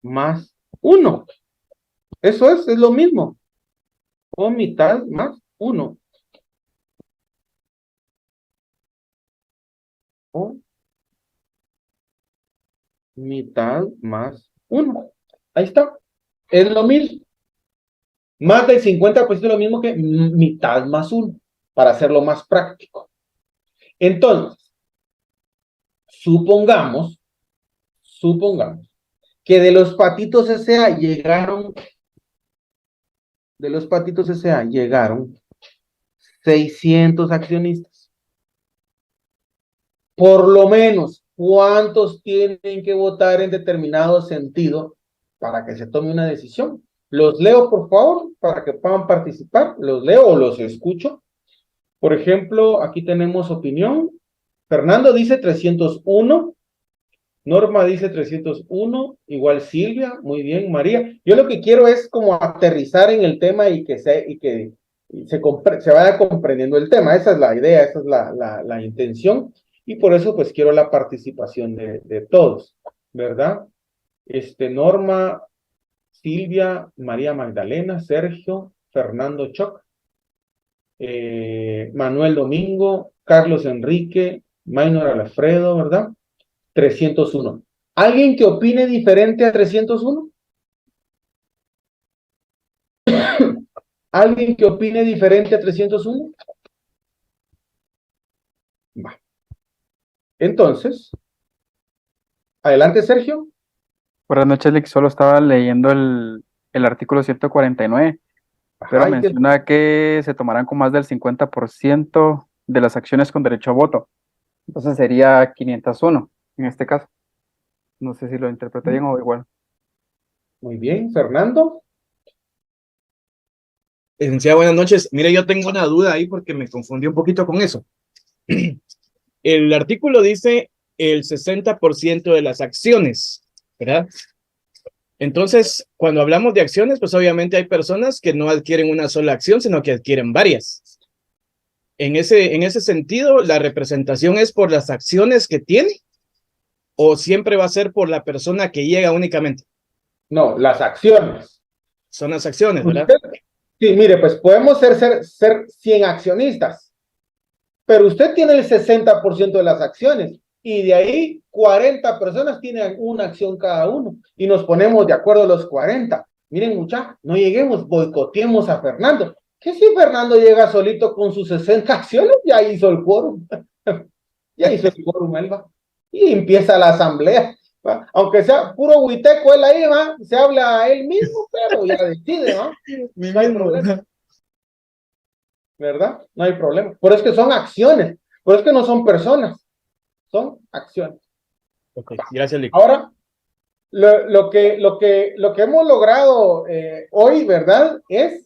más 1. Eso es lo mismo. O mitad más 1. O mitad más 1. Ahí está. Es lo mismo. Más del 50% es lo mismo que mitad más 1, para hacerlo más práctico. Entonces, supongamos supongamos que de los Patitos S.A. llegaron 600 accionistas. Por lo menos, ¿cuántos tienen que votar en determinado sentido para que se tome una decisión? Los leo, por favor, para que puedan participar. Los leo o los escucho. Por ejemplo, aquí tenemos opinión. Fernando dice 301. Norma dice 301. Igual Silvia. Muy bien, María. Yo lo que quiero es como aterrizar en el tema y que se vaya comprendiendo el tema. Esa es la idea, esa es la intención. Y por eso, pues, quiero la participación de todos, ¿verdad? Norma, Silvia, María Magdalena, Sergio, Fernando Choc, Manuel Domingo, Carlos Enrique, Maynor Alfredo, ¿verdad? 301. ¿Alguien que opine diferente a 301? ¿Alguien que opine diferente a 301? Va. Entonces, adelante, Sergio. Buenas noches, Lick. Solo estaba leyendo el artículo 149, pero Ajá, menciona que se tomarán con más del 50% de las acciones con derecho a voto. Entonces sería 501 en este caso. No sé si lo interpreté bien o igual. Muy bien, Fernando. Licenciado, buenas noches. Mire, yo tengo una duda ahí porque me confundí un poquito con eso. El artículo dice el 60% de las acciones, ¿verdad? Entonces, cuando hablamos de acciones, pues obviamente hay personas que no adquieren una sola acción, sino que adquieren varias. En ese sentido, ¿la representación es por las acciones que tiene o siempre va a ser por la persona que llega únicamente? No, las acciones. Son las acciones, ¿verdad? Sí, mire, pues podemos ser 100 accionistas, pero usted tiene el 60% de las acciones y de ahí 40 personas tienen una acción cada uno y nos ponemos de acuerdo los 40. Miren, muchachos, no lleguemos, boicoteemos a Fernando. ¿Qué si Fernando llega solito con sus 60 acciones? Ya hizo el quórum. Ya hizo el quórum, él va. Y empieza la asamblea. ¿Va? Aunque sea puro huiteco él ahí, ¿va? Se habla a él mismo, pero ya decide, ¿va? No hay problema. ¿Verdad? No hay problema. Por eso es que son acciones. Por eso es que no son personas. Son acciones. Ok, gracias, Lick. Ahora, lo que hemos logrado hoy, ¿verdad? Es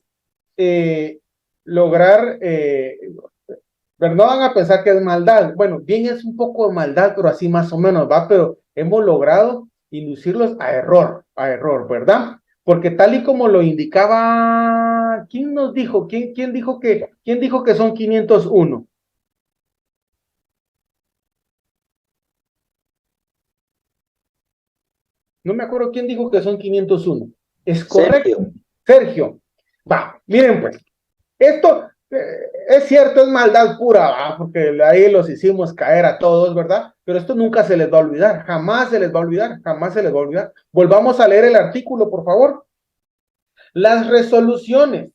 lograr, pero no van a pensar que es maldad. Bueno, bien es un poco de maldad, pero así más o menos, ¿va? Pero hemos logrado inducirlos a error, ¿verdad? Porque tal y como lo indicaba, ¿quién nos dijo? ¿Quién dijo que son 501? No me acuerdo quién dijo que son 501. ¿Es correcto? Sergio. Va, miren pues, esto es cierto, es maldad pura, ¿va? Porque ahí los hicimos caer a todos, ¿verdad? Pero esto nunca se les va a olvidar, jamás se les va a olvidar, jamás se les va a olvidar. Volvamos a leer el artículo, por favor. Las resoluciones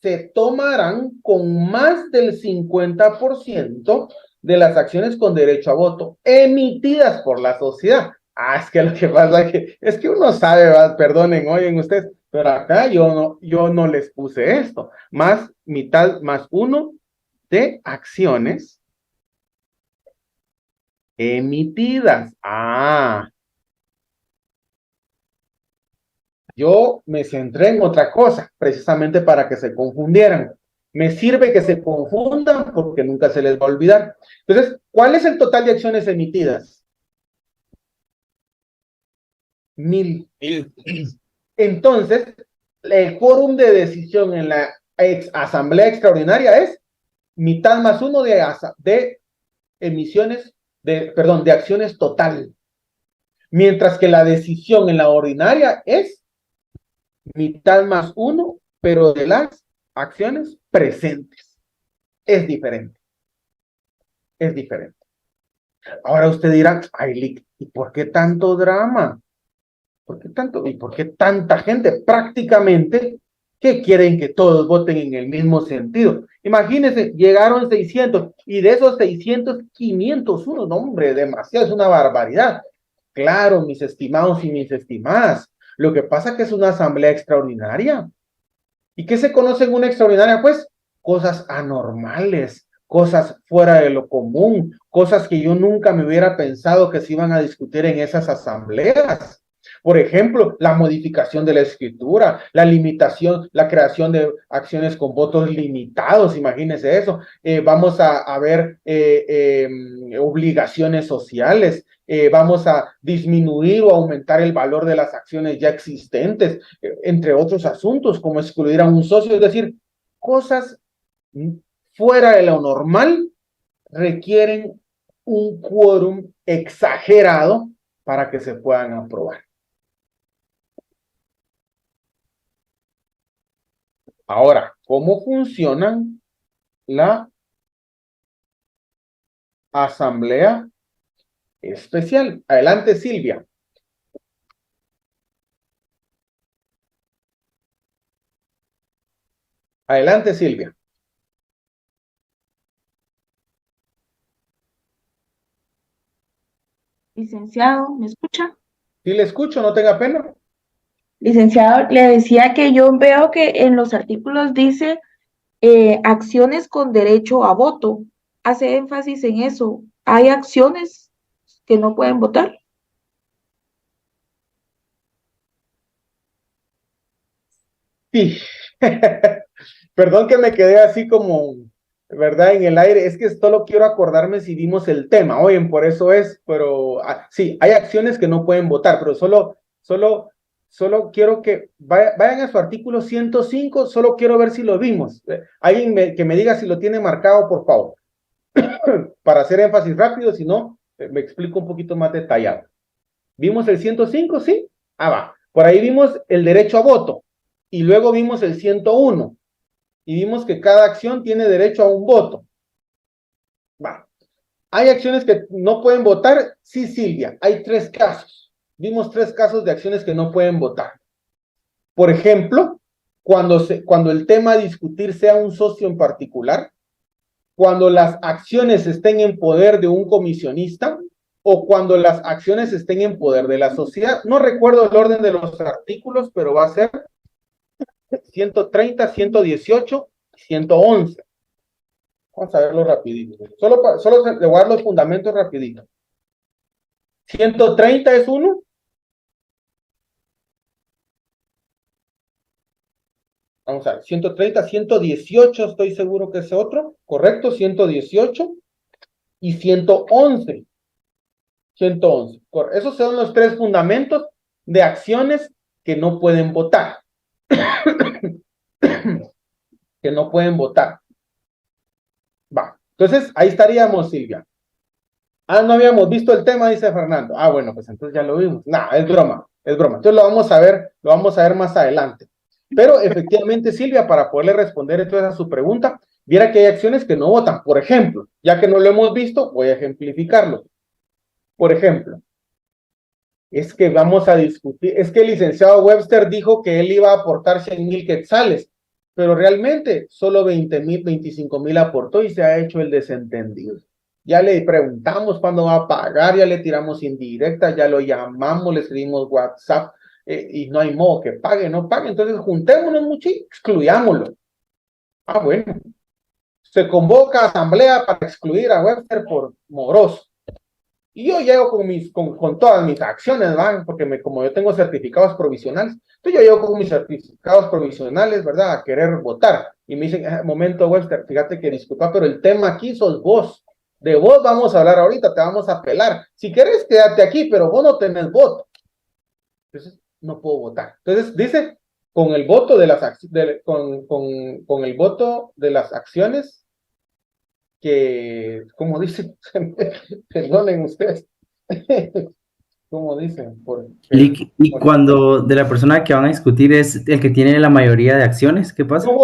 se tomarán con más del 50% de las acciones con derecho a voto emitidas por la sociedad. Es que lo que pasa es que uno sabe, ¿va? Perdonen, oyen ustedes, pero acá yo no les puse esto. Más mitad más uno de acciones emitidas. Yo me centré en otra cosa, precisamente para que se confundieran. Me sirve que se confundan porque nunca se les va a olvidar. Entonces, ¿cuál es el total de acciones emitidas? 1000. Entonces, el quórum de decisión en la asamblea extraordinaria es mitad más uno de emisiones, de acciones total. Mientras que la decisión en la ordinaria es mitad más uno, pero de las acciones presentes. Es diferente. Es diferente. Ahora usted dirá, ay, Lick, ¿y por qué tanto drama? ¿Por qué tanto? ¿Y por qué tanta gente? Prácticamente, que quieren que todos voten en el mismo sentido. Imagínense, llegaron 600 y de esos 600, 501, no hombre, demasiado, es una barbaridad. Claro, mis estimados y mis estimadas. Lo que pasa es que es una asamblea extraordinaria. ¿Y qué se conoce en una extraordinaria? Pues cosas anormales, cosas fuera de lo común, cosas que yo nunca me hubiera pensado que se iban a discutir en esas asambleas. Por ejemplo, la modificación de la escritura, la limitación, la creación de acciones con votos limitados, imagínense eso. Vamos a ver obligaciones sociales, vamos a disminuir o aumentar el valor de las acciones ya existentes, entre otros asuntos, como excluir a un socio, es decir, cosas fuera de lo normal requieren un quórum exagerado para que se puedan aprobar. Ahora, ¿cómo funcionan la asamblea especial? Adelante, Silvia. Adelante, Silvia. Licenciado, ¿me escucha? Sí, le escucho, no tenga pena. Licenciado, le decía que yo veo que en los artículos dice acciones con derecho a voto. Hace énfasis en eso. ¿Hay acciones que no pueden votar? Sí. Perdón que me quedé así como, ¿verdad? En el aire. Es que solo quiero acordarme si vimos el tema. Oyen, por eso es, pero sí, hay acciones que no pueden votar, pero solo quiero que vayan a su artículo 105, solo quiero ver si lo vimos. Alguien que me diga si lo tiene marcado, por favor. Para hacer énfasis rápido, si no, me explico un poquito más detallado. ¿Vimos el 105? ¿Sí? Va. Por ahí vimos el derecho a voto. Y luego vimos el 101. Y vimos que cada acción tiene derecho a un voto. Va. ¿Hay acciones que no pueden votar? Sí, Silvia. Hay 3 casos. Vimos 3 casos de acciones que no pueden votar. Por ejemplo, cuando el tema a discutir sea un socio en particular, cuando las acciones estén en poder de un comisionista o cuando las acciones estén en poder de la sociedad. No recuerdo el orden de los artículos, pero va a ser 130, 118, 111. Vamos a verlo rapidito. Solo le voy a dar los fundamentos rapidito. 130 es uno. Vamos a ver, 130, 118 estoy seguro que es otro, correcto, 118 y 111. 111. Esos son los 3 fundamentos de acciones que no pueden votar. Que no pueden votar. Va. Entonces, ahí estaríamos, Silvia. No habíamos visto el tema, dice Fernando. Bueno, pues entonces ya lo vimos. Es broma, es broma. Entonces lo vamos a ver más adelante. Pero efectivamente, Silvia, para poderle responder entonces a su pregunta, viera que hay acciones que no votan. Por ejemplo, ya que no lo hemos visto, voy a ejemplificarlo. Por ejemplo, es que vamos a discutir, es que el licenciado Webster dijo que él iba a aportar 100,000 quetzales, pero realmente solo 20,000, 25,000 aportó y se ha hecho el desentendido. Ya le preguntamos cuándo va a pagar, ya le tiramos indirecta, ya lo llamamos, le escribimos WhatsApp, y no hay modo que pague, no pague. Entonces juntémonos mucho y excluyámoslo. Bueno. Se convoca a asamblea para excluir a Webster por moroso. Y yo llego con todas mis acciones, ¿verdad? Porque como yo tengo certificados provisionales, entonces yo llego con mis certificados provisionales, ¿verdad? A querer votar. Y me dicen, momento, Webster, fíjate que disculpa, pero el tema aquí sos vos. De vos vamos a hablar ahorita, te vamos a apelar. Si querés, quédate aquí, pero vos no tenés voto. Entonces, no puedo votar. Entonces, dice, con el voto de las con el voto de las acciones que, como dicen, perdonen ustedes, como dicen. Y cuando de la persona que van a discutir es el que tiene la mayoría de acciones, ¿qué pasa? No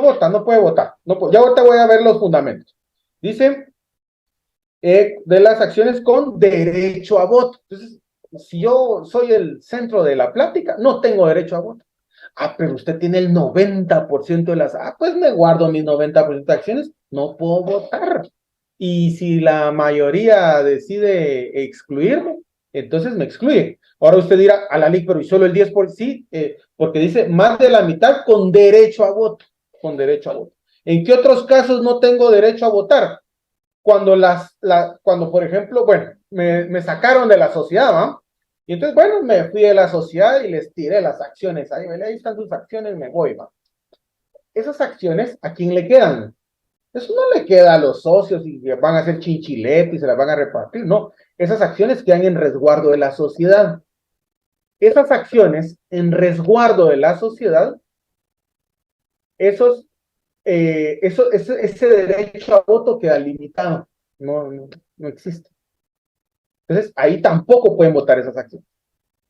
vota, no puede votar. Ya ahorita voy a ver los fundamentos. Dice, de las acciones con derecho a voto. Entonces, si yo soy el centro de la plática, no tengo derecho a voto. Pero usted tiene el 90% de las... pues me guardo mis 90% de acciones, no puedo votar. Y si la mayoría decide excluirme, entonces me excluye. Ahora usted dirá, a la LIC, pero y solo el 10%, sí, porque dice más de la mitad con derecho a voto, con derecho a voto. ¿En qué otros casos no tengo derecho a votar? Cuando cuando por ejemplo, bueno, me sacaron de la sociedad, ¿va? Y entonces, bueno, me fui de la sociedad y les tiré las acciones, ahí están sus acciones, me voy, ¿va? Esas acciones, ¿a quién le quedan? Eso no le queda a los socios y van a hacer chinchiletes y se las van a repartir, no. Esas acciones quedan en resguardo de la sociedad. Esas acciones en resguardo de la sociedad, ese derecho a voto queda limitado, no existe. Entonces, ahí tampoco pueden votar esas acciones.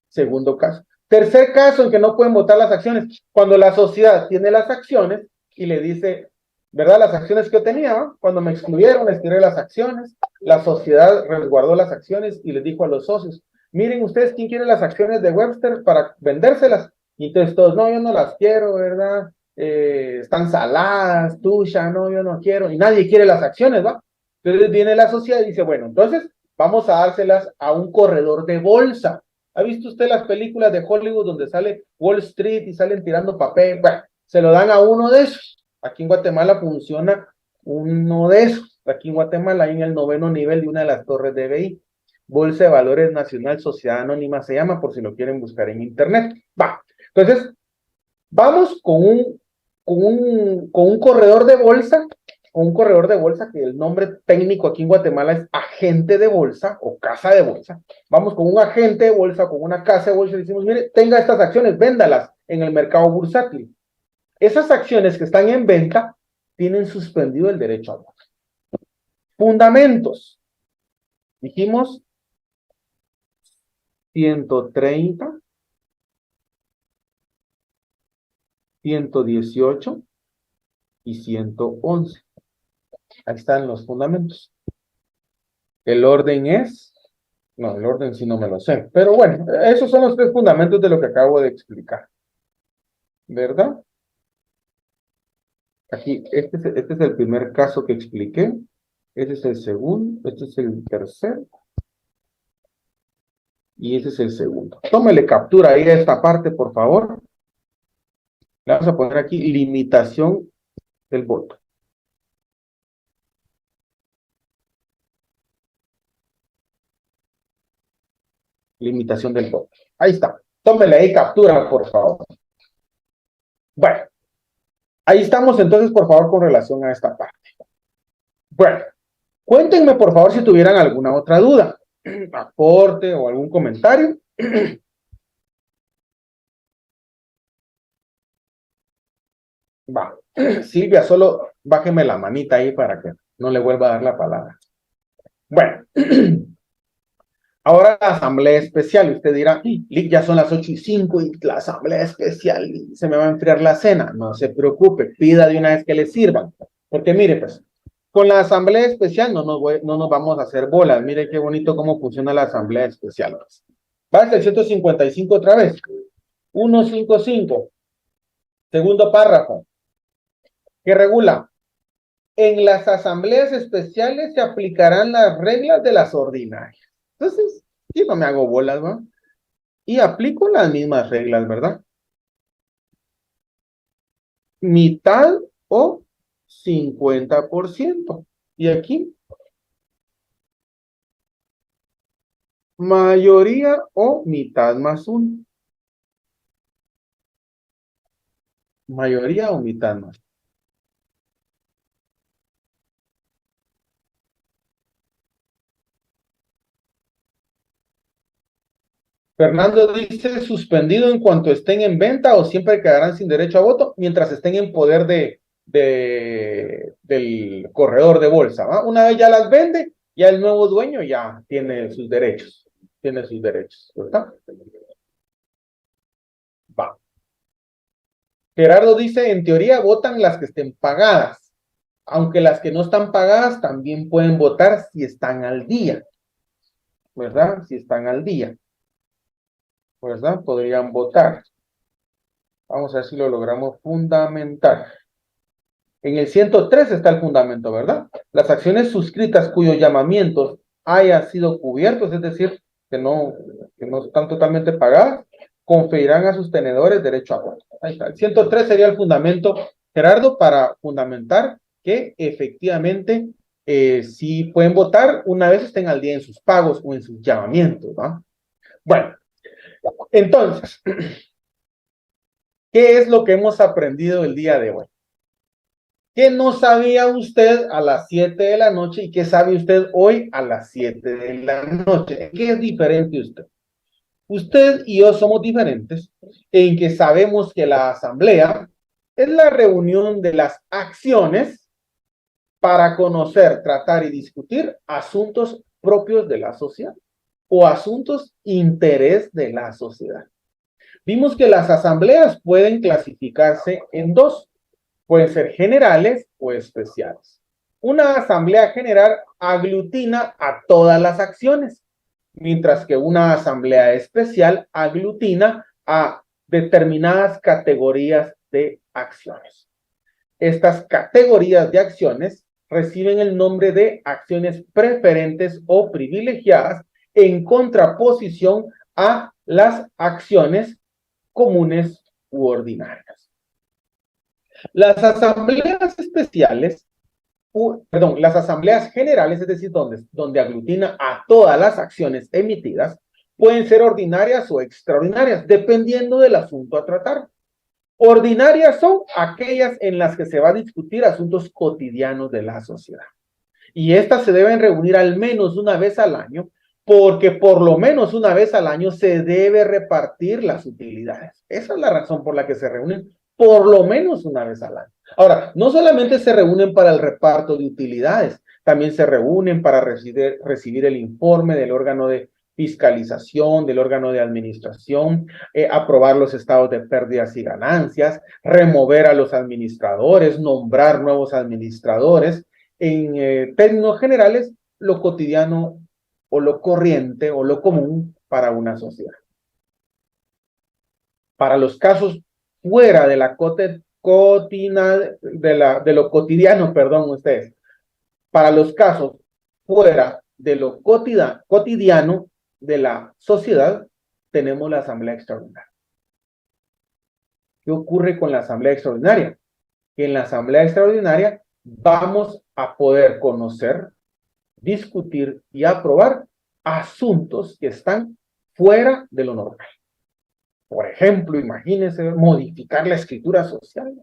Segundo caso. Tercer caso en que no pueden votar las acciones, cuando la sociedad tiene las acciones y le dice, ¿verdad? Las acciones que yo tenía, ¿no? Cuando me excluyeron, les tiré las acciones, la sociedad resguardó las acciones y les dijo a los socios, miren ustedes, ¿quién quiere las acciones de Webster para vendérselas? Y entonces todos, no, yo no las quiero, ¿verdad? Están saladas, tuya, no, yo no quiero, y nadie quiere las acciones, ¿va? Entonces viene la sociedad y dice, bueno, entonces vamos a dárselas a un corredor de bolsa. ¿Ha visto usted las películas de Hollywood donde sale Wall Street y salen tirando papel? Bueno, se lo dan a uno de esos. Aquí en Guatemala funciona uno de esos. Aquí en Guatemala hay en el 9º nivel de una de las torres de BI. Bolsa de Valores Nacional Sociedad Anónima se llama, por si lo quieren buscar en internet. Va. Entonces, vamos con un corredor de bolsa, que el nombre técnico aquí en Guatemala es agente de bolsa o casa de bolsa. Vamos con un agente de bolsa, con una casa de bolsa y decimos, mire, tenga estas acciones, véndalas en el mercado bursátil. Esas acciones que están en venta tienen suspendido el derecho a voto. Fundamentos. Dijimos 130, 118 y 111. Ahí están los fundamentos. El orden es, no, el orden sí no me lo sé, pero bueno, esos son los 3 fundamentos de lo que acabo de explicar. ¿Verdad? Aquí, este es el primer caso que expliqué, este es el segundo, este es el tercero, y ese es el segundo. Tómele captura ahí a esta parte, por favor. Le vamos a poner aquí limitación del voto. Limitación del voto. Ahí está. Tómele ahí captura, por favor. Bueno. Ahí estamos entonces, por favor, con relación a esta parte. Bueno, cuéntenme, por favor, si tuvieran alguna otra duda, aporte o algún comentario. Va. Silvia, solo bájeme la manita ahí para que no le vuelva a dar la palabra. Bueno. Ahora la asamblea especial, usted dirá, ya son las 8:05 y la asamblea especial, y se me va a enfriar la cena. No se preocupe, pida de una vez que le sirvan. Porque mire, pues, con la asamblea especial no nos vamos a hacer bolas. Mire qué bonito cómo funciona la asamblea especial. Pues. Va hasta el 155 otra vez. 155. Segundo párrafo. Que regula. En las asambleas especiales se aplicarán las reglas de las ordinarias. Entonces, yo no me hago bolas, ¿no? Y aplico las mismas reglas, ¿verdad? Mitad o 50%. Y aquí, mayoría o mitad más 1. Mayoría o mitad más. Fernando dice, suspendido en cuanto estén en venta o siempre quedarán sin derecho a voto mientras estén en poder del corredor de bolsa. ¿Va? Una vez ya las vende, ya el nuevo dueño ya tiene sus derechos. ¿Verdad? Va. Gerardo dice, en teoría votan las que estén pagadas, aunque las que no están pagadas también pueden votar si están al día. ¿Verdad? Si están al día. ¿Verdad? Podrían votar. Vamos a ver si lo logramos fundamentar. En el 103 está el fundamento, ¿verdad? Las acciones suscritas cuyos llamamientos hayan sido cubiertos, es decir, que no están totalmente pagadas, conferirán a sus tenedores derecho a voto. Ahí está. El 103 sería el fundamento, Gerardo, para fundamentar que efectivamente sí pueden votar una vez estén al día en sus pagos o en sus llamamientos, ¿no? Bueno, entonces, ¿qué es lo que hemos aprendido el día de hoy? ¿Qué no sabía usted a las 7 de la noche y qué sabe usted hoy a las 7 de la noche? ¿Qué es diferente usted? Usted y yo somos diferentes en que sabemos que la asamblea es la reunión de las acciones para conocer, tratar y discutir asuntos propios de la sociedad o asuntos interés de la sociedad. Vimos que las asambleas pueden clasificarse en dos, pueden ser generales o especiales. Una asamblea general aglutina a todas las acciones, mientras que una asamblea especial aglutina a determinadas categorías de acciones. Estas categorías de acciones reciben el nombre de acciones preferentes o privilegiadas en contraposición a las acciones comunes u ordinarias. Las asambleas especiales, las asambleas generales, es decir, donde aglutina a todas las acciones emitidas, pueden ser ordinarias o extraordinarias, dependiendo del asunto a tratar. Ordinarias son aquellas en las que se va a discutir asuntos cotidianos de la sociedad. Y estas se deben reunir al menos una vez al año, porque por lo menos una vez al año se debe repartir las utilidades. Esa es la razón por la que se reúnen por lo menos una vez al año. Ahora, no solamente se reúnen para el reparto de utilidades, también se reúnen para recibir el informe del órgano de fiscalización, del órgano de administración, aprobar los estados de pérdidas y ganancias, remover a los administradores, nombrar nuevos administradores. En términos generales, lo cotidiano o lo corriente o lo común para una sociedad. Para los casos fuera de lo cotidiano, perdón ustedes, para los casos fuera de lo cotidiano de la sociedad, tenemos la asamblea extraordinaria. ¿Qué ocurre con la asamblea extraordinaria? Que en la asamblea extraordinaria vamos a poder conocer, discutir y aprobar asuntos que están fuera de lo normal. Por ejemplo, imagínense modificar la escritura social.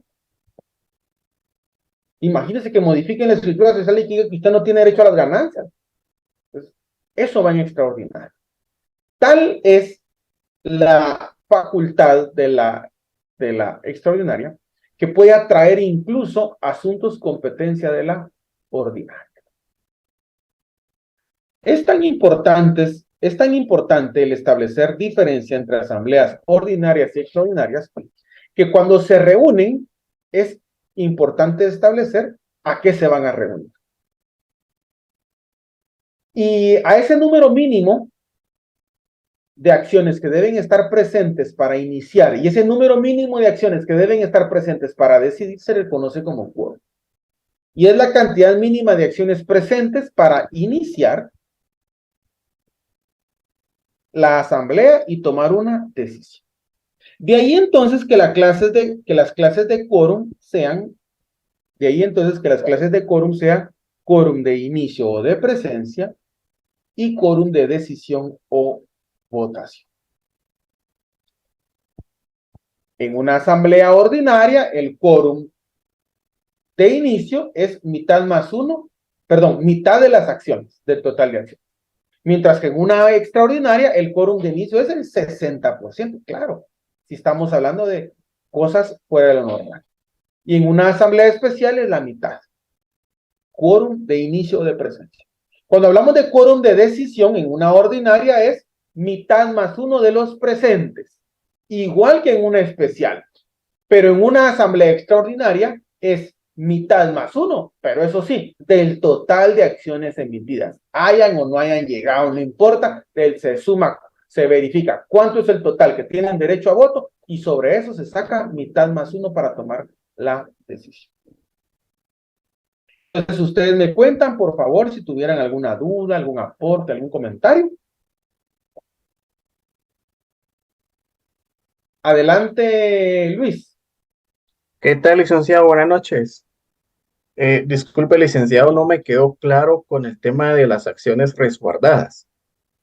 Imagínense que modifiquen la escritura social y que usted no tiene derecho a las ganancias. Entonces, eso va en extraordinario. Tal es la facultad de la extraordinaria que puede atraer incluso asuntos competencia de la ordinaria. Es tan importante el establecer diferencia entre asambleas ordinarias y extraordinarias que cuando se reúnen es importante establecer a qué se van a reunir. Y a ese número mínimo de acciones que deben estar presentes para iniciar y ese número mínimo de acciones que deben estar presentes para decidir se le conoce como quórum. Y es la cantidad mínima de acciones presentes para iniciar la asamblea y tomar una decisión. De ahí entonces que las clases de quórum sean quórum de inicio o de presencia y quórum de decisión o votación. En una asamblea ordinaria, el quórum de inicio es mitad de las acciones, del total de acciones. Mientras que en una extraordinaria, el quórum de inicio es el 60%, claro, si estamos hablando de cosas fuera de lo normal. Y en una asamblea especial es la mitad. Quórum de inicio o de presencia. Cuando hablamos de quórum de decisión, en una ordinaria es mitad más uno de los presentes, igual que en una especial. Pero en una asamblea extraordinaria es mitad más uno, pero eso sí, del total de acciones emitidas. Hayan o no hayan llegado, no importa, se suma, se verifica cuánto es el total que tienen derecho a voto y sobre eso se saca mitad más uno para tomar la decisión. Entonces ustedes me cuentan, por favor, si tuvieran alguna duda, algún aporte, algún comentario. Adelante, Luis. ¿Qué tal, licenciado? Buenas noches. Disculpe, licenciado, no me quedó claro con el tema de las acciones resguardadas.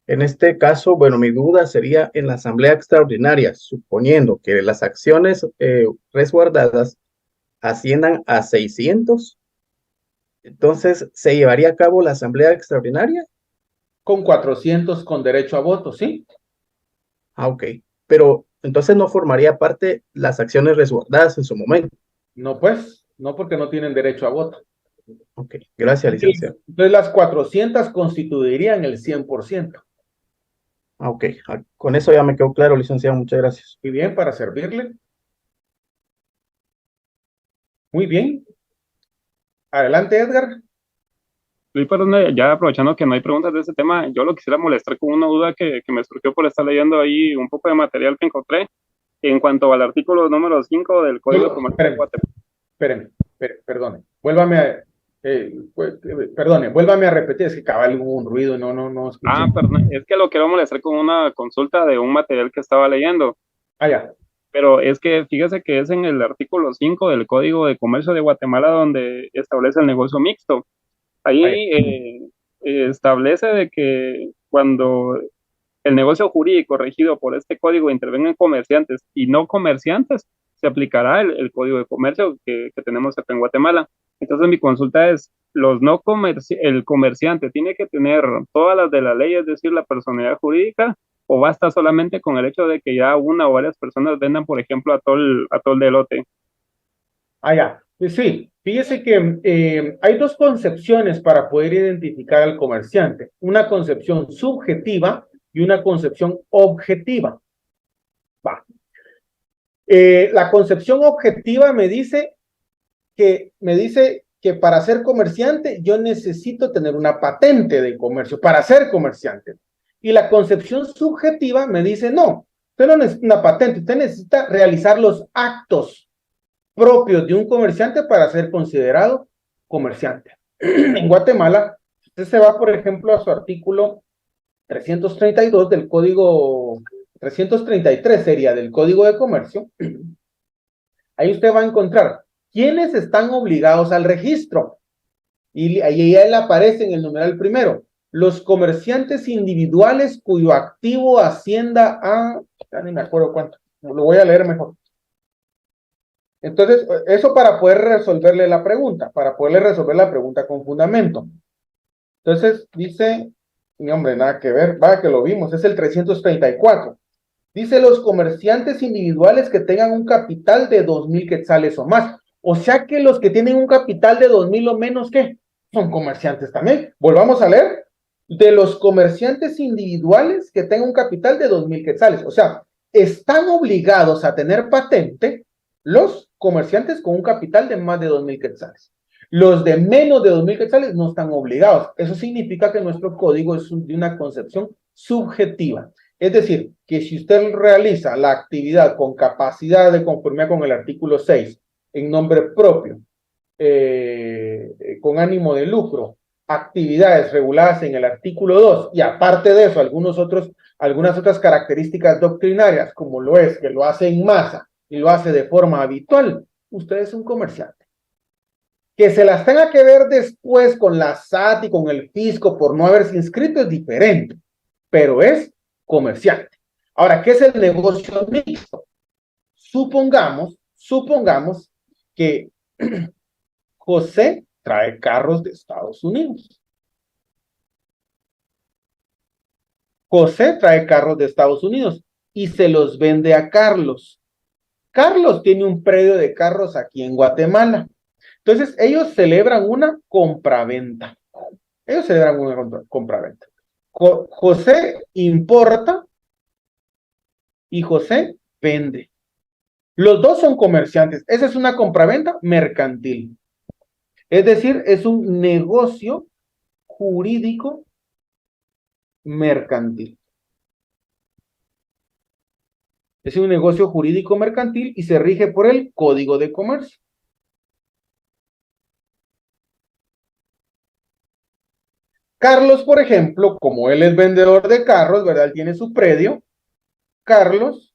En este caso, bueno, mi duda sería en la asamblea extraordinaria, suponiendo que las acciones resguardadas asciendan a 600, entonces, ¿se llevaría a cabo la asamblea extraordinaria? Con 400 con derecho a voto, ¿sí? Ah, ok. Pero entonces no formaría parte las acciones resguardadas en su momento. No, pues, no porque no tienen derecho a voto. Ok, gracias, licenciado. Entonces las 400 constituirían el 100%. Ah, ok, con eso ya me quedó claro, licenciado, muchas gracias. Muy bien, para servirle. Muy bien. Adelante, Edgar. Luis, perdón, ya aprovechando que no hay preguntas de ese tema, yo lo quisiera molestar con una duda que me surgió por estar leyendo ahí un poco de material que encontré en cuanto al artículo número 5 del Código de Comercio de Guatemala. Perdone. Vuélvame a repetir, es que cabal hubo un ruido, no escuché. Perdón, es que lo quiero molestar con una consulta de un material que estaba leyendo. Ya. Pero es que fíjese que es en el artículo 5 del Código de Comercio de Guatemala donde establece el negocio mixto. Ahí establece de que cuando el negocio jurídico regido por este código intervengan comerciantes y no comerciantes, se aplicará el código de comercio que tenemos acá en Guatemala. Entonces mi consulta es, el comerciante tiene que tener todas las de la ley, es decir, la personalidad jurídica, o basta solamente con el hecho de que ya una o varias personas vendan, por ejemplo, atol de elote. Ya. Pues sí, fíjese que hay dos concepciones para poder identificar al comerciante. Una concepción subjetiva y una concepción objetiva. La concepción objetiva me dice que para ser comerciante yo necesito tener una patente de comercio para ser comerciante. Y la concepción subjetiva me dice, no, usted no necesita una patente, usted necesita realizar los actos propios de un comerciante para ser considerado comerciante. En Guatemala, usted se va, por ejemplo, a su artículo 332 del Código, 333 sería del Código de Comercio. Ahí usted va a encontrar quiénes están obligados al registro. Y ahí él aparece en el numeral primero. Los comerciantes individuales cuyo activo ascienda a... Ya ni me acuerdo cuánto. Lo voy a leer mejor. Entonces, eso para poder resolverle la pregunta, para poderle resolver la pregunta con fundamento. Entonces, dice, mi hombre, nada que ver, va, que lo vimos, es el 334. Dice los comerciantes individuales que tengan un capital de 2,000 quetzales o más. O sea que los que tienen un capital de 2,000 o menos, ¿qué? Son comerciantes también. Volvamos a leer. De los comerciantes individuales que tengan un capital de 2,000 quetzales. O sea, están obligados a tener patente los comerciantes con un capital de más de 2,000 quetzales. Los de menos de 2,000 quetzales no están obligados. Eso significa que nuestro código es de una concepción subjetiva. Es decir, que si usted realiza la actividad con capacidad de conformidad con el artículo 6, en nombre propio, con ánimo de lucro, actividades reguladas en el artículo 2, y aparte de eso, algunas otras características doctrinarias, como lo es que lo hace en masa y lo hace de forma habitual, usted es un comerciante. Que se las tenga que ver después con la SAT y con el fisco por no haberse inscrito es diferente, pero es comerciante. Ahora, ¿qué es el negocio mixto? Supongamos que José trae carros de Estados Unidos. José trae carros de Estados Unidos y se los vende a Carlos. Carlos tiene un predio de carros aquí en Guatemala. Entonces, ellos celebran una compraventa. José importa y José vende. Los dos son comerciantes. Esa es una compraventa mercantil. Es decir, es un negocio jurídico mercantil. Es un negocio jurídico mercantil y se rige por el Código de Comercio. Carlos, por ejemplo, como él es vendedor de carros, ¿verdad? Él tiene su predio. Carlos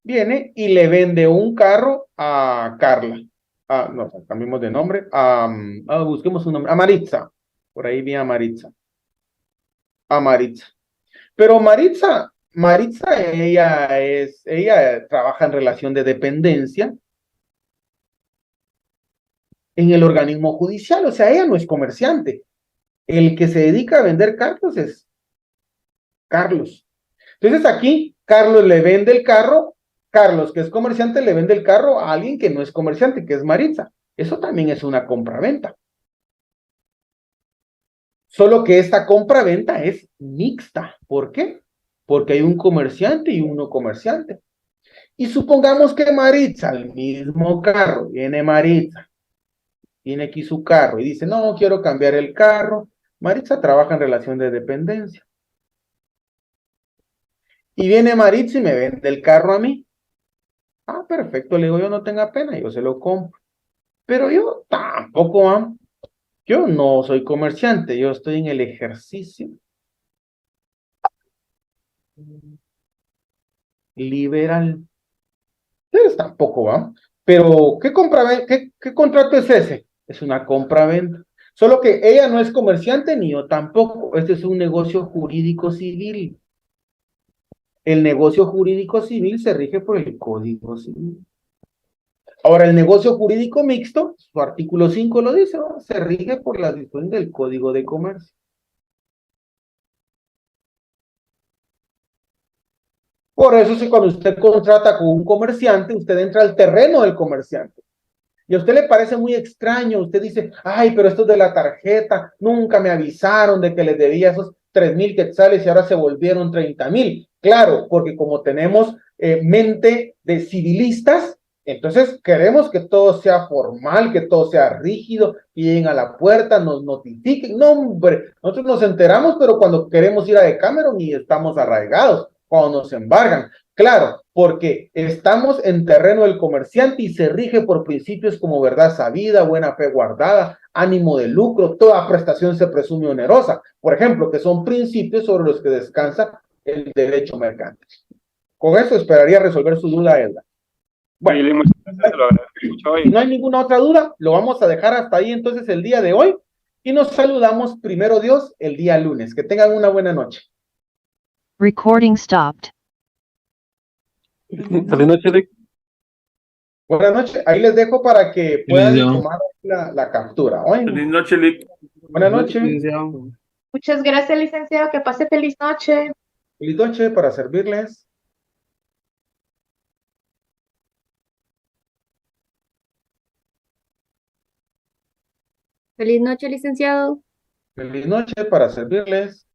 viene y le vende un carro a Carla. No, cambiemos de nombre. Busquemos un nombre. A Maritza. Por ahí vi a Maritza. A Maritza. Pero Maritza, ella trabaja en relación de dependencia en el organismo judicial, o sea, ella no es comerciante. El que se dedica a vender carros es Carlos. Entonces aquí, Carlos le vende el carro, Carlos, que es comerciante, le vende el carro a alguien que no es comerciante, que es Maritza. Eso también es una compra-venta. Solo que esta compra-venta es mixta. ¿Por qué? Porque hay un comerciante y un no comerciante. Y supongamos que Maritza, el mismo carro, viene Maritza, tiene aquí su carro y dice, no, quiero cambiar el carro. Maritza trabaja en relación de dependencia. Y viene Maritza y me vende el carro a mí. Perfecto, le digo, yo no tenga pena, yo se lo compro. Pero yo tampoco, yo no soy comerciante, yo estoy en el ejercicio liberal. Ustedes tampoco, Pero, ¿qué contrato es ese? Es una compra-venta. Solo que ella no es comerciante ni yo tampoco. Este es un negocio jurídico civil. El negocio jurídico civil se rige por el Código Civil. Ahora, el negocio jurídico mixto, su artículo 5 lo dice, ¿no? Se rige por las disposiciones del Código de Comercio. Por eso, si cuando usted contrata con un comerciante, usted entra al terreno del comerciante. Y a usted le parece muy extraño, usted dice, ay, pero esto es de la tarjeta, nunca me avisaron de que les debía esos 3,000 quetzales y ahora se volvieron 30,000. Claro, porque como tenemos mente de civilistas, entonces queremos que todo sea formal, que todo sea rígido, que lleguen a la puerta, nos notifiquen. No, hombre, nosotros nos enteramos, pero cuando queremos ir a Decameron y estamos arraigados, cuando nos embargan. Claro, porque estamos en terreno del comerciante y se rige por principios como verdad sabida, buena fe guardada, ánimo de lucro, toda prestación se presume onerosa. Por ejemplo, que son principios sobre los que descansa el derecho mercantil. Con eso esperaría resolver su duda, Edgar. Bueno, si no hay ninguna otra duda, lo vamos a dejar hasta ahí entonces el día de hoy y nos saludamos primero Dios el día lunes. Que tengan una buena noche. Recording stopped. Feliz noche, Rick. Buenas noches. Ahí les dejo para que puedan tomar la captura. Feliz noche, Lick. Buenas noches. Muchas gracias, licenciado. Que pase feliz noche. Feliz noche para servirles. Feliz noche, licenciado. Feliz noche para servirles.